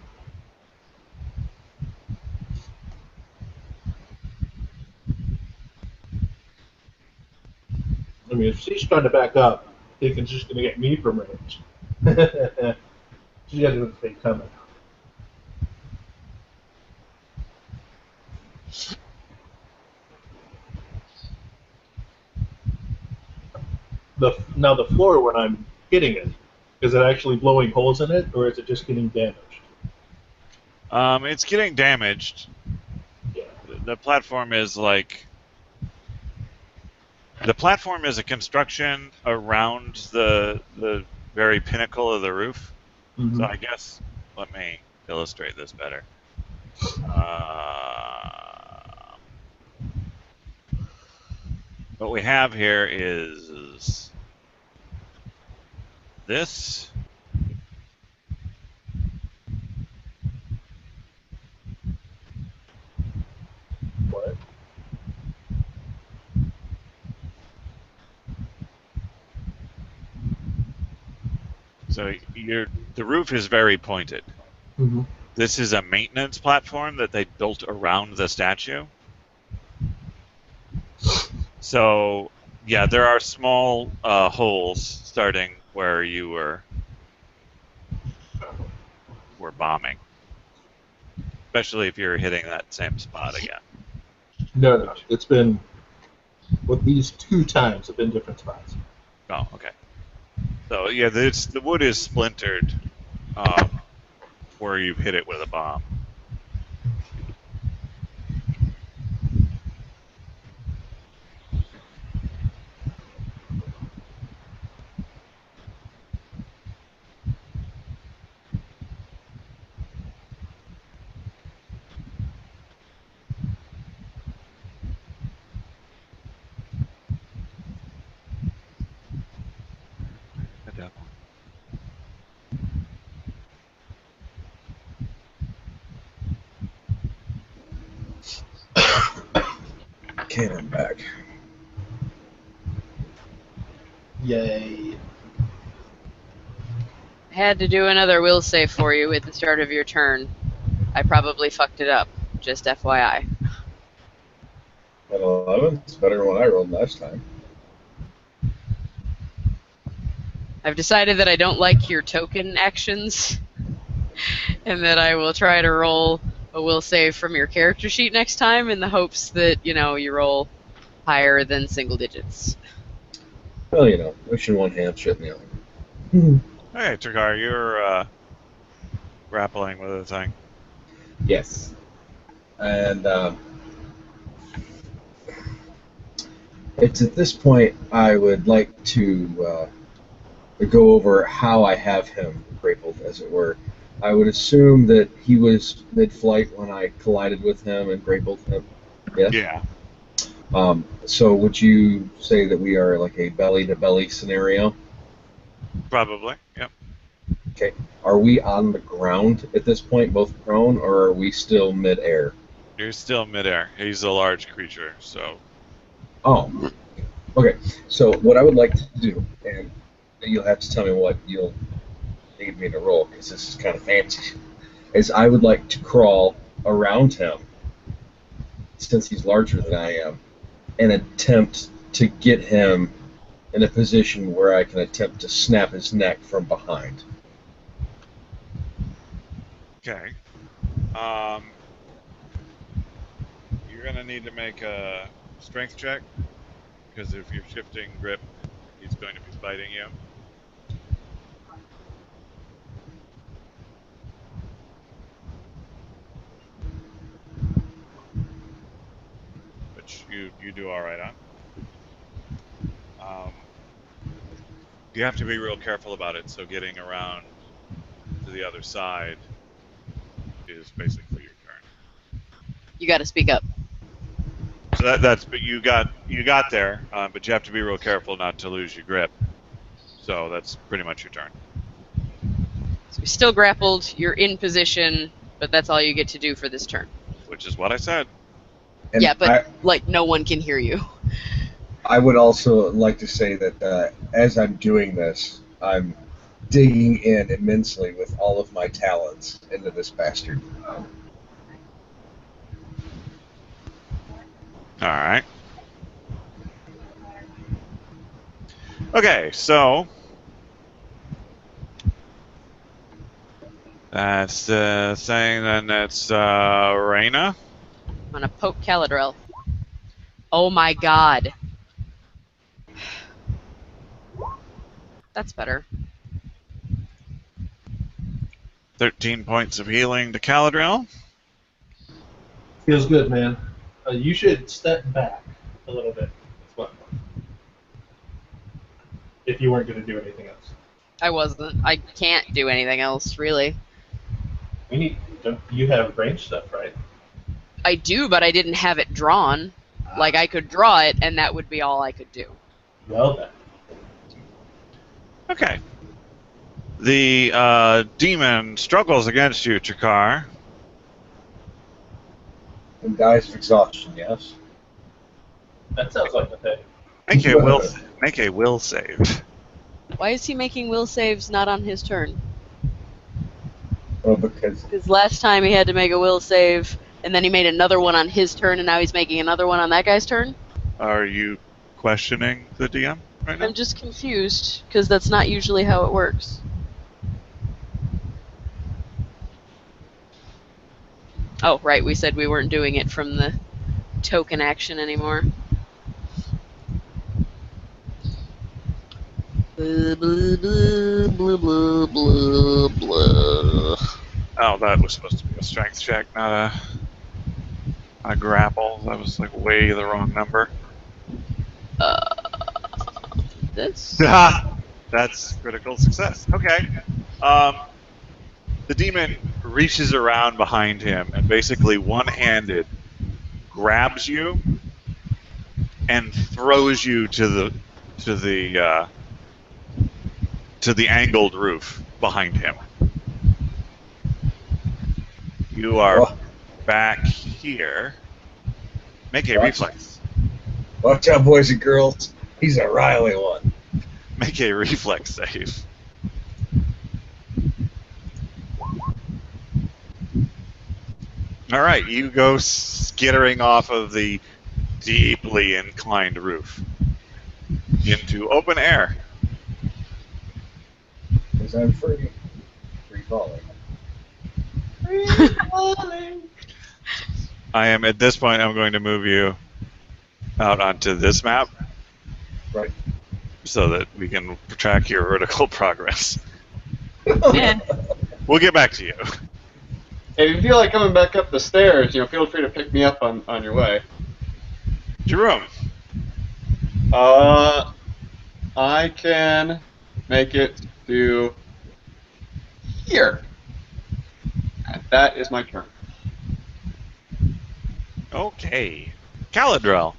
I mean, if she's trying to back up, thinking she's going to get me from range. She got to do the fake coming. Now the floor, when I'm hitting it, is it actually blowing holes in it, or is it just getting damaged? It's getting damaged. Yeah. The platform is like... The platform is a construction around the very pinnacle of the roof. Mm-hmm. So I guess, let me illustrate this better. What we have here is this. What? So the roof is very pointed. Mm-hmm. This is a maintenance platform that they built around the statue. So, yeah, there are small holes starting where you were bombing. Especially if you're hitting that same spot again. No. It's been, well, these 2 times have been different spots. Oh, okay. So, yeah, the wood is splintered where you hit it with a bomb. The devil. Okay, I'm back. Yay. I had to do another will save for you at the start of your turn. I probably fucked it up, just FYI. At 11, it's better than what I rolled last time. I've decided that I don't like your token actions, and that I will try to roll a will save from your character sheet next time in the hopes that, you roll higher than single digits. Well, wishing one hand, shit in the other. Okay, Trakar, you're grappling with the thing. Yes. And it's at this point I would like to go over how I have him grappled, as it were. I would assume that he was mid-flight when I collided with him and grappled him. Yes? Yeah, So would you say that we are like a belly-to-belly scenario? probably. Yep. Okay. Are we on the ground at this point, both prone, or are we still mid-air? You're still midair. He's a large creature, so Oh, okay. So what I would like to do, and you'll have to tell me what you'll need me to roll, because this is kind of fancy, is I would like to crawl around him, since he's larger than I am, and attempt to get him in a position where I can attempt to snap his neck from behind. okay. You're gonna need to make a strength check because if you're shifting grip, he's going to be biting you. Which you do all right on. You have to be real careful about it. So getting around to the other side is basically your turn. You got to speak up. So but you got there, but you have to be real careful not to lose your grip. So that's pretty much your turn. So you're still grappled. You're in position, but that's all you get to do for this turn. Which is what I said. And Yeah, but like no one can hear you. I would also like to say that as I'm doing this, I'm digging in immensely with all of my talents into this bastard. All right. Okay, so that's the thing. Then that's Reyna. I'm gonna poke Caladrel. Oh my god. That's better. 13 points of healing to Caladrel. Feels good, man. You should step back a little bit. That's what. If you weren't going to do anything else. I wasn't. I can't do anything else, really. You have range stuff, right? I do, but I didn't have it drawn. Like, I could draw it, and that would be all I could do. Well then. Okay. The demon struggles against you, Trakar. And dies of exhaustion, yes? That sounds like a thing. Make a will save. Why is he making will saves not on his turn? Well, because Because last time he had to make a will save, and then he made another one on his turn, and now he's making another one on that guy's turn? Are you questioning the DM right now? I'm just confused, because that's not usually how it works. Oh, right, we said we weren't doing it from the token action anymore. Blah, blah, blah, blah, blah, blah. Oh, that was supposed to be a strength check, not a grapple. That was like way the wrong number. This? That's critical success. Okay. The demon reaches around behind him and basically one-handed grabs you and throws you to the angled roof behind him. You are back here. Make a reflex. watch out, boys and girls. He's a Riley one. Make a reflex save. All right, you go skittering off of the deeply inclined roof into open air. Because I'm free. Free falling. I am at this point. I'm going to move you out onto this map. Right. so that we can track your vertical progress. Man, We'll get back to you. If you feel like coming back up the stairs, feel free to pick me up on your way. Jerome. I can make it to here. And that is my turn. Okay. Caladrel.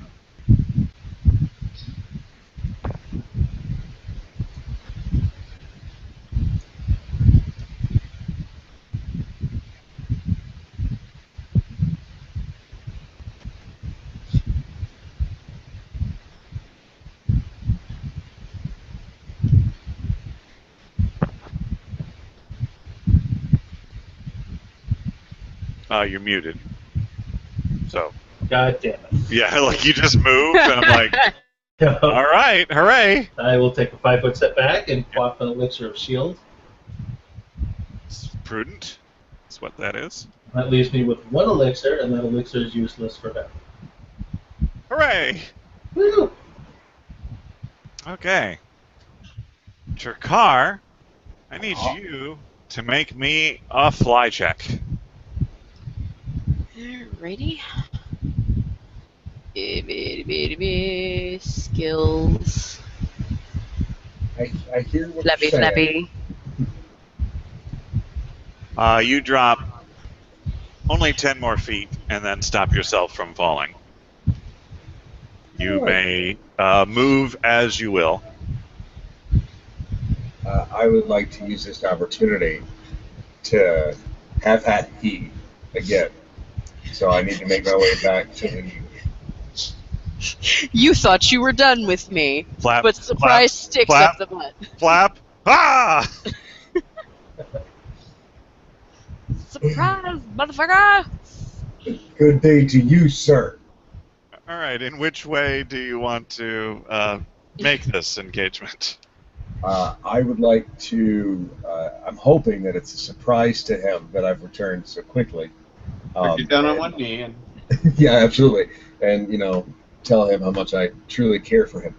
You're muted. So. God damn it. Yeah, like you just moved, and I'm like, all right, hooray. I will take a 5-foot step back and quaff an elixir of shield. It's prudent. That's what that is. That leaves me with 1 elixir, and that elixir is useless for them. Hooray! Woo! Okay. Chirkar, I need you to make me a fly check. Alrighty. Skills. I hear what Flappy, you're saying. flappy. You drop only 10 more feet and then stop yourself from falling. You may move as you will. I would like to use this opportunity to have had he again. So I need to make my way back to the. You thought you were done with me, Flap, but surprise sticks flap, up the butt. Flap. Ah! Surprise, motherfucker! Good day to you, sir. All right. In which way do you want to make this engagement? I would like to. I'm hoping that it's a surprise to him that I've returned so quickly. Get down on one knee and. Yeah, absolutely. And, tell him how much I truly care for him.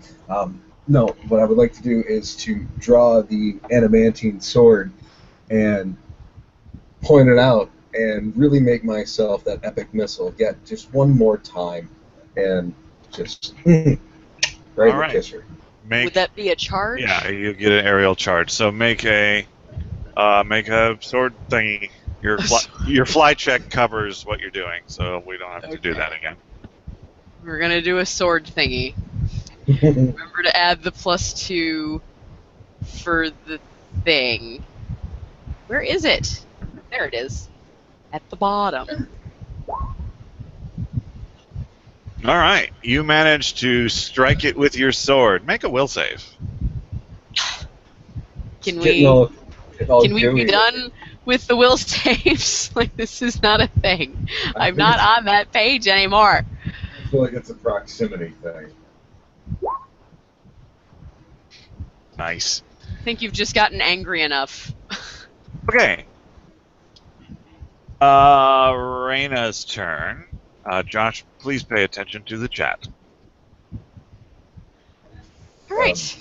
No, what I would like to do is to draw the adamantine sword and point it out and really make myself that epic missile get just one more time and just right All in the right. kisser. Would that be a charge? Yeah, you get an aerial charge. So make a sword thingy. Your fly check covers what you're doing, so we don't have to do that again. We're gonna do a sword thingy. Remember to add the +2 for the thing. Where is it? There it is. At the bottom. All right, you managed to strike it with your sword. Make a will save. Can Getting all we be gooey. done with the will saves? Like, this is not a thing. I I'm think not it's- on that page anymore. I feel like it's a proximity thing. Nice. I think you've just gotten angry enough. Okay. Reyna's turn. Josh, please pay attention to the chat. All right.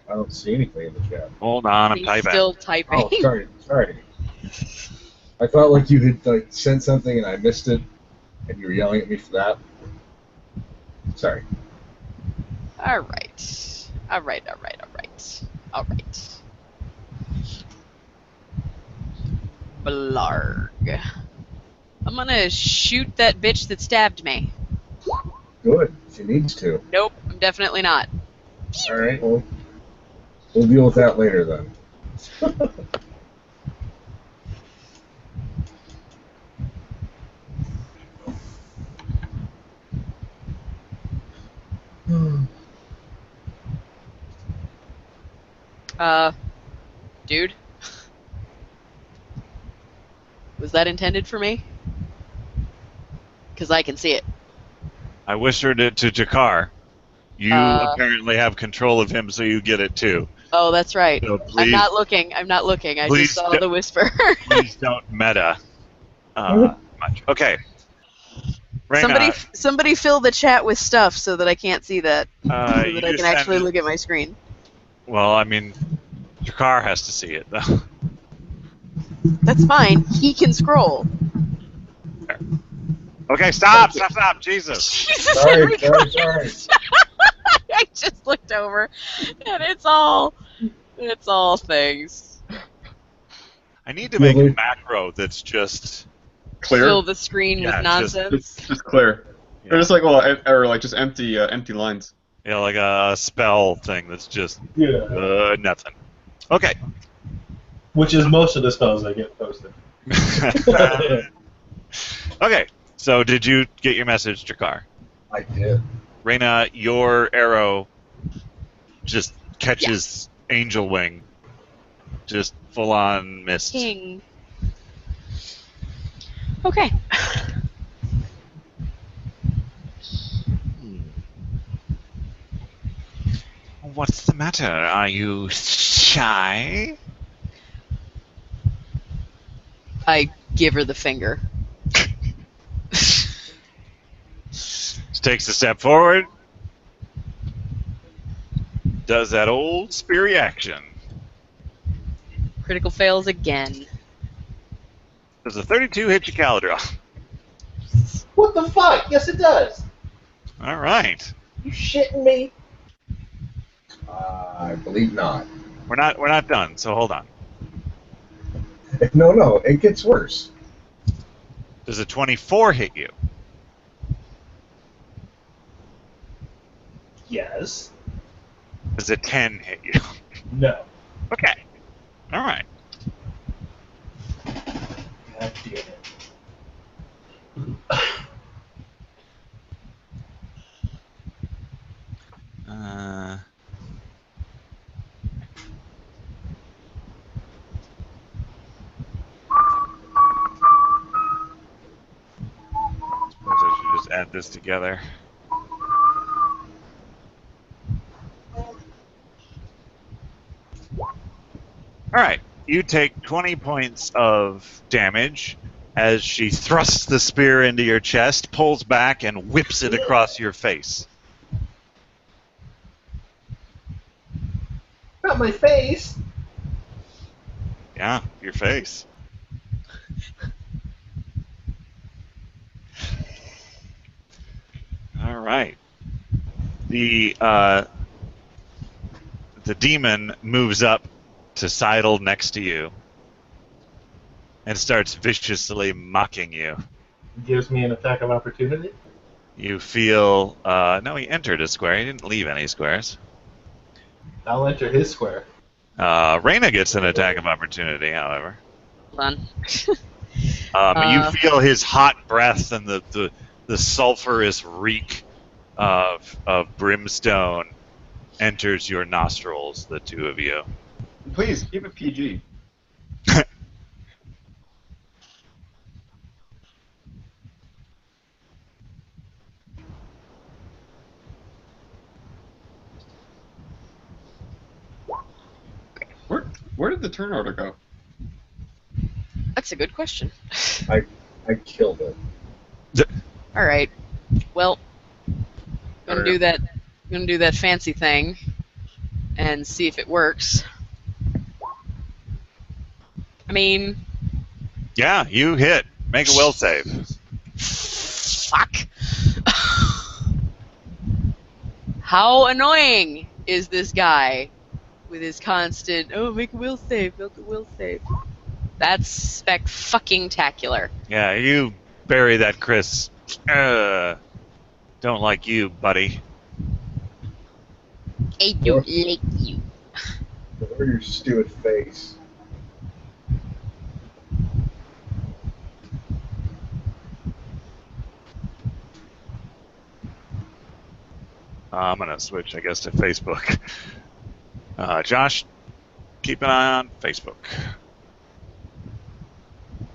I don't see anything in the chat. Hold on, I'm He's typing. still typing. Oh, sorry. I thought like you had sent something and I missed it, and you were yelling at me for that. Sorry. All right. Blarg. I'm gonna shoot that bitch that stabbed me. Good. She needs to. Nope, I'm definitely not. All right. Well, we'll deal with that later then. Dude. Was that intended for me? Because I can see it. I whispered it to Jakar. You apparently have control of him, so you get it too. Oh, that's right. So please, I'm not looking. I please just saw the whisper. please don't meta much. Okay. Reyna, Somebody fill the chat with stuff so that I can't see that. So that I can actually look at my screen. Well, I mean, your car has to see it, though. That's fine. He can scroll. Okay, stop! Jesus! Jesus, Sorry, Henry sorry, Christ. sorry. I just looked over, and it's all things. I need to make a Really? macro that's just Clear. Fill the screen with Yeah, nonsense. Just clear. yeah, Or just like or like just empty lines. like a spell thing that's just Yeah. nothing. Okay. Which is most of the spells that get posted. Okay. So did you get your message, Jakar? I did. Reyna, your arrow just catches Angel Wing. Just full on missed. King. Okay. What's the matter? Are you shy? I give her the finger. She takes a step forward. Does that old spear reaction. Critical fails again. Does a 32 hit your Caladra? What the fuck? Yes, it does. All right. You shitting me? I believe not. We're not done. So hold on. No, it gets worse. Does a 24 hit you? Yes. Does a 10 hit you? No. Okay. All right. God damn it. Uh, suppose I should just add this together. All right. You take 20 points of damage as she thrusts the spear into your chest, pulls back, and whips it across your face. Not my face. Yeah, your face. All right. The demon moves up to sidle next to you and starts viciously mocking you. Gives me an attack of opportunity. You feel no, he entered a square. He didn't leave any squares. I'll enter his square. Reyna gets an attack of opportunity, however. Hold on. You feel his hot breath and the sulfurous reek of brimstone enters your nostrils, the two of you. Please keep it PG. Where did the turn order go? That's a good question. I killed it. All right. Well, gonna Okay. do that. Gonna do that fancy thing, and see if it works. I mean, Yeah, you hit. Make a will save. fuck. How annoying is this guy with his constant, oh, make a will save, make a will save. That's spec-fucking-tacular. Yeah, you bury that, Chris. Don't like you, buddy. I don't like you. Or your stupid face. I'm gonna switch, I guess, to Facebook. Josh, keep an eye on Facebook.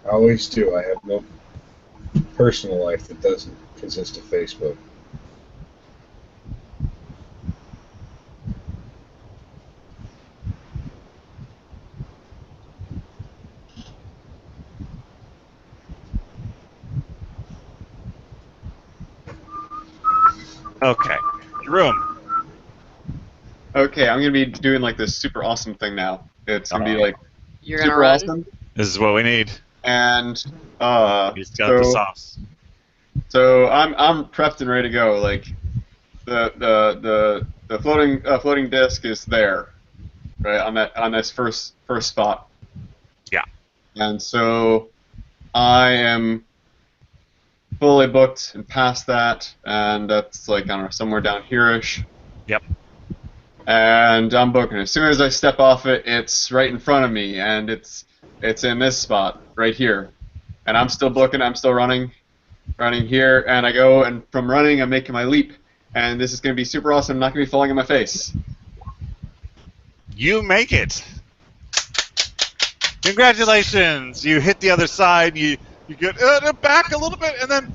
I always do. I have no personal life that doesn't consist of Facebook. Okay, Jerome. Okay, I'm gonna be doing like this super awesome thing now. It's gonna be like You're gonna super run? awesome, This is what we need. and He's got the sauce. so I'm prepped and ready to go. Like the floating disc is there, right on this first spot. Yeah. And so I am fully booked and past that, and that's like, I don't know, somewhere down here-ish. Yep. And I'm booking. As soon as I step off it, it's right in front of me, and it's in this spot right here. And I'm still booking. I'm still running here, and I go, and from running, I'm making my leap. And this is going to be super awesome. I'm not going to be falling on my face. You make it. Congratulations! You hit the other side. You get back a little bit, and then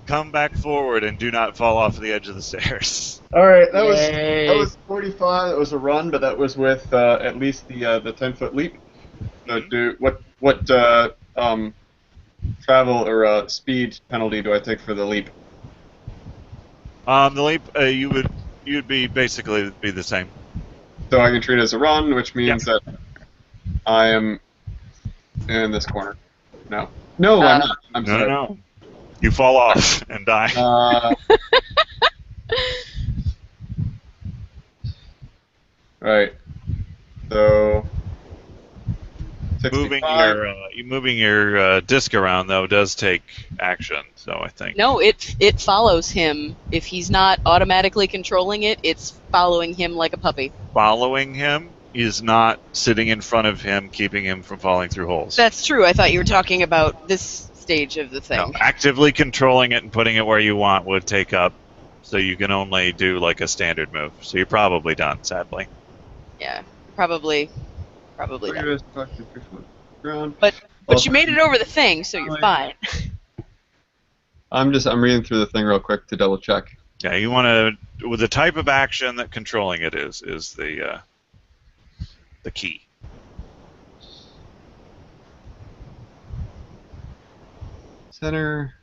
come back forward, and do not fall off the edge of the stairs. All right, that Yay. was 45. That was a run, but that was with at least the 10-foot leap. So what travel or speed penalty do I take for the leap? The leap, you'd be basically be the same. So I can treat it as a run, which means that I am in this corner. No, I'm not. I'm sorry. No. You fall off and die. Right. So 65. Moving your disc around though does take action. So I think. No, it follows him. If he's not automatically controlling it, it's following him like a puppy. Following him is not sitting in front of him, keeping him from falling through holes. That's true. I thought you were talking about this stage of the thing. No, actively controlling it and putting it where you want would take up, so you can only do like a standard move. So you're probably done, sadly. Yeah, probably done. Ground. But you made it over the thing, so you're fine. I'm reading through the thing real quick to double check. Yeah, you want to, with the type of action that controlling it is the key. Center.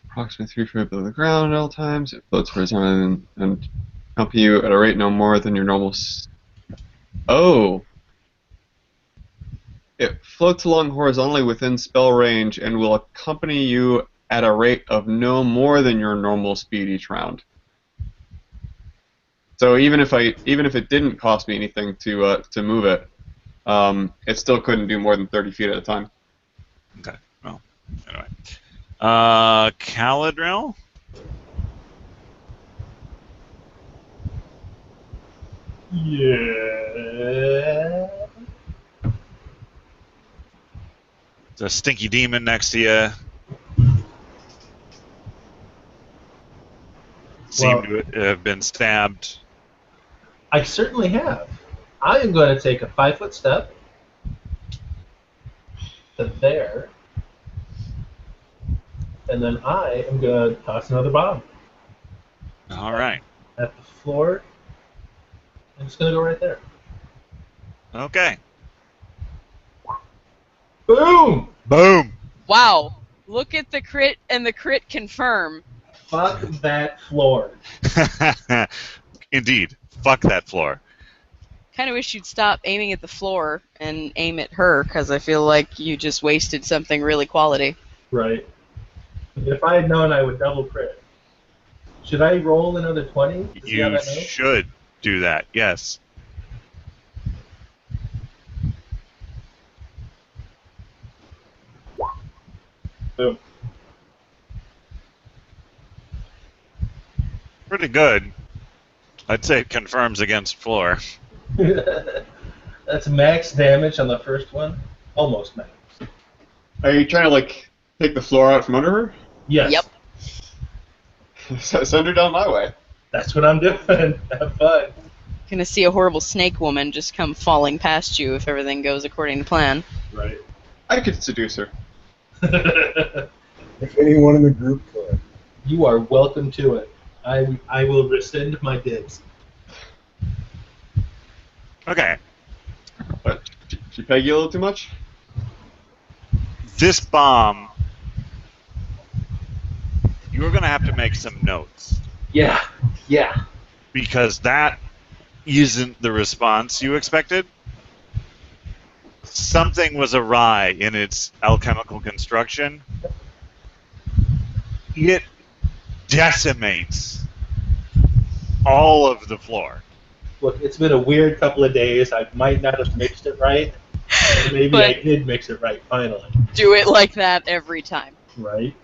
Approximately 3 feet below the ground at all times. It floats horizontally and accompany you at a rate no more than your normal. Oh! It floats along horizontally within spell range and will accompany you at a rate of no more than your normal speed each round. So even if it didn't cost me anything to move it, it still couldn't do more than 30 feet at a time. Okay. Well, anyway. Caladriel? Yeah. There's a stinky demon next to you. Seem to have been stabbed. I certainly have. I am going to take a 5-foot step to there, and then I am going to toss another bomb All right. at the floor. I'm just going to go right there. Okay. Boom! Boom! Wow. Look at the crit and the crit confirm. Fuck that floor. Indeed. Fuck that floor. Kind of wish you'd stop aiming at the floor and aim at her, because I feel like you just wasted something really quality. Right. If I had known, I would double crit. Should I roll another 20? to see how You that goes? should do that, yes. Boom. Pretty good. I'd say it confirms against floor. That's max damage on the first one. Almost max. Are you trying to like take the floor out from under her? Yes. Yep. Send her down my way. That's what I'm doing. Have fun. Gonna see a horrible snake woman just come falling past you if everything goes according to plan. Right. I could seduce her. If anyone in the group could. You are welcome to it. I will rescind my dibs. Okay. But she peg you a little too much? This bomb, you're going to have to make some notes. Yeah. because that isn't the response you expected. Something was awry in its alchemical construction. It decimates all of the floor. Look, it's been a weird couple of days. I might not have mixed it right. Or maybe I But did mix it right finally. do it like that every time. Right?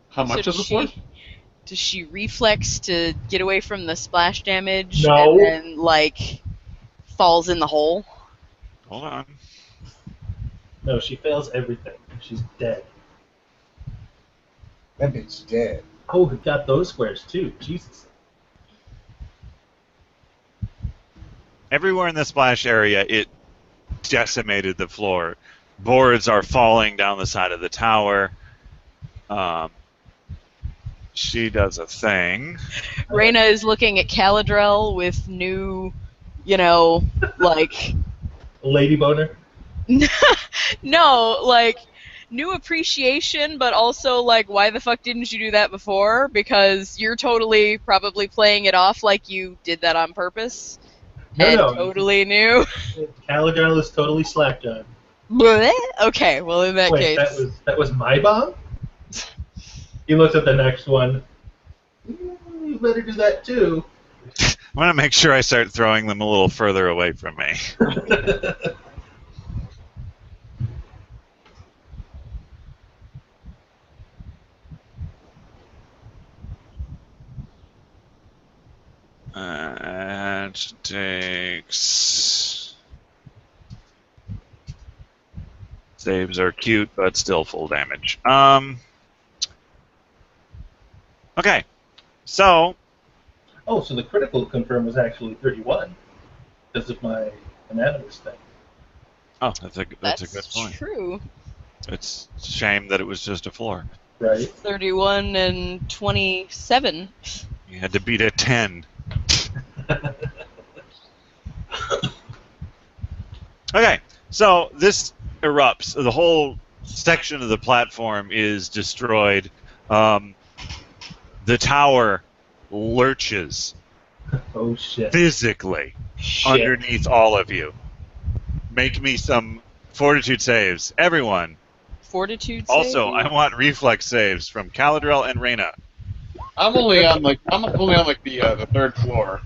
How much So of the floor? does she reflex to get away from the splash damage No. and then like falls in the hole? Hold on. No, she fails everything. She's dead. That bitch dead. Oh, we got those squares too. Jesus. Everywhere in the splash area, it decimated the floor. Boards are falling down the side of the tower. She does a thing. Reyna is looking at Caladrel with new, like Lady boner? no, like new appreciation, but also like why the fuck didn't you do that before? Because you're totally probably playing it off like you did that on purpose. And No. totally new. Caladrel is totally slackjawed. Bleh. Okay, well in that Wait, case. that was my bomb? He looks at the next one. You better do that too. I want to make sure I start throwing them a little further away from me. It takes... Saves are cute, but still full damage. Okay, so... Oh, so the critical confirm was actually 31 because of my anonymous thing. Oh, that's a good point. True. It's a shame that it was just a floor. Right. 31 and 27. You had to beat a 10. Okay, so this erupts. The whole section of the platform is destroyed. The tower lurches Oh shit. physically Shit. underneath all of you. Make me some fortitude saves, everyone. Fortitude Also, save? I want reflex saves from Caladrel and Reyna. I'm only on the third floor.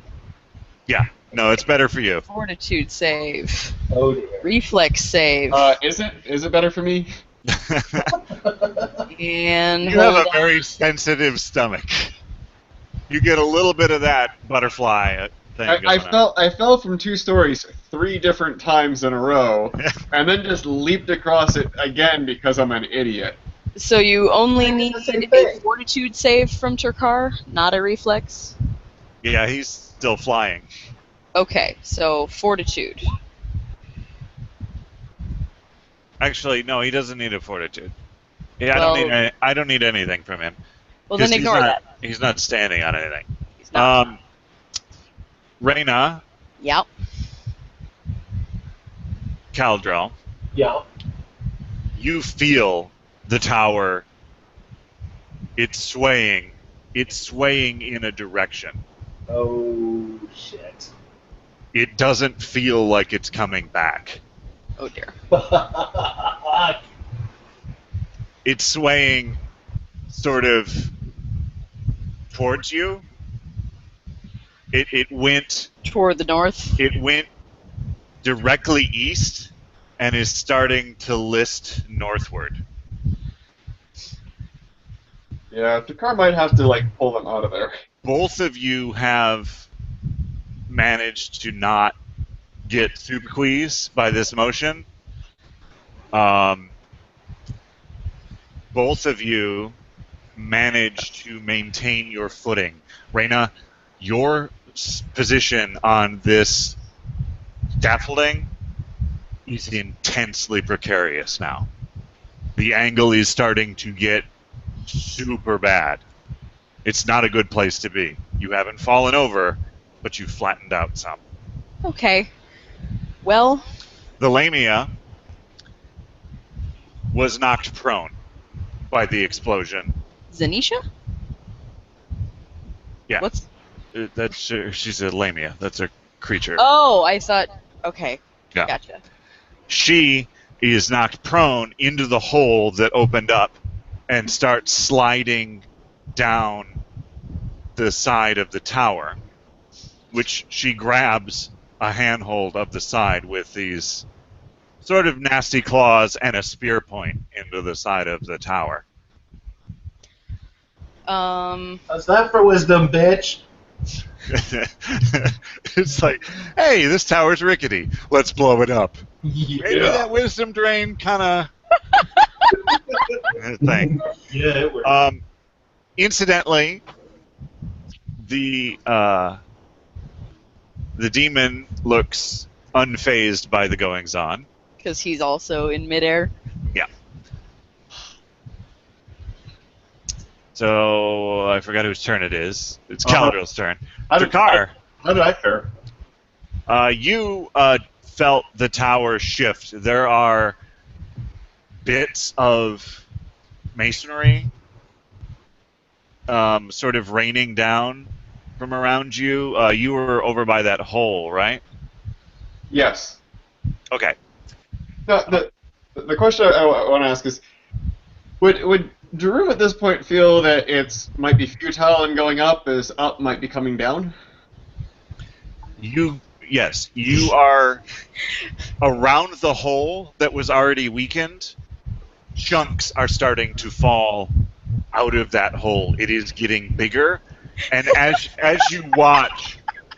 Yeah, no, it's better for you. Fortitude save. Oh dear. Reflex save. Is it better for me? And You have hold a very sensitive stomach. You get a little bit of that butterfly thing going on. I fell from 2 stories 3 different times in a row, and then just leaped across it again because I'm an idiot. So you only I did need the same a thing. fortitude save from Turkar, not a reflex? Yeah, he's still flying. Okay, so fortitude. Actually, no, he doesn't need a fortitude. Yeah, Well- I don't need anything from him. Well, then 'Cause ignore that. He's not standing on anything. He's not. Reyna, Yep. Caldrell, Yeah. you feel the tower. It's swaying. It's swaying in a direction. Oh shit. It doesn't feel like it's coming back. Oh dear. Fuck. It's swaying sort of towards you. It went Toward the north. directly east and is starting to list northward. Yeah, the car might have to pull them out of there. Both of you have managed to not get subqueezed by this motion. Both of you managed to maintain your footing. Reyna, your position on this scaffolding is intensely precarious now. The angle is starting to get super bad. It's not a good place to be. You haven't fallen over, but you've flattened out some. Okay. Well, The Lamia was knocked prone by the explosion. Zanisha? Yeah. What's? She's a lamia. That's a creature. Oh, I thought. Okay, Yeah. gotcha. She is knocked prone into the hole that opened up and starts sliding down the side of the tower, which she grabs a handhold of the side with these sort of nasty claws and a spear point into the side of the tower. How's that for wisdom, bitch? It's like, hey, this tower's rickety. Let's blow it up. Yeah. Maybe that wisdom drain kind of thing. Yeah, it works. Incidentally, the demon looks unfazed by the goings on. Because he's also in midair. Yeah. So I forgot whose turn it is. It's Caldrill's turn. Jakar, How did I fare? you felt the tower shift. There are bits of masonry sort of raining down from around you. You were over by that hole, right? Yes. Okay. The question I want to ask is, would Drew at this point feel that it might be futile in going up, as up might be coming down? Yes, you are around the hole that was already weakened. Chunks are starting to fall out of that hole. It is getting bigger, and as you watch,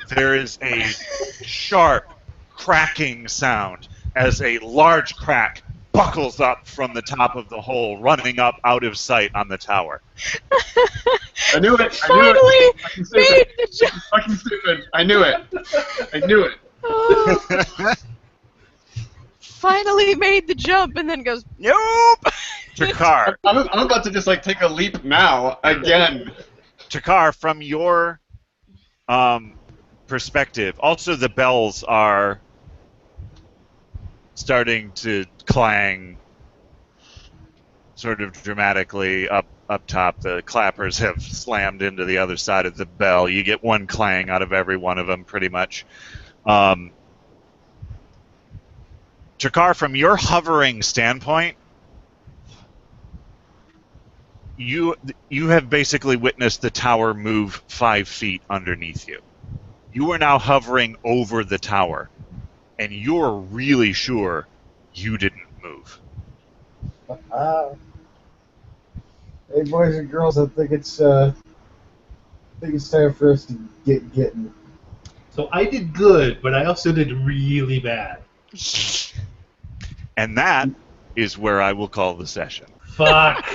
there is a sharp cracking sound as a large crack buckles up from the top of the hole, running up out of sight on the tower. I knew it. Finally Fucking made stupid. the jump. Fucking stupid. I knew it. I knew it. Oh, finally made the jump, and then goes nope. Jakar, I'm about to just like take a leap now again. Jakar, from your perspective, also the bells are starting to clang sort of dramatically up top. The clappers have slammed into the other side of the bell. You get one clang out of every one of them, pretty much. Jakar, from your hovering standpoint, you have basically witnessed the tower move 5 feet underneath you. You are now hovering over the tower, and you're really sure you didn't move. Hey, boys and girls, I think it's time for us to get getting. So I did good, but I also did really bad. And that is where I will call the session. Fuck.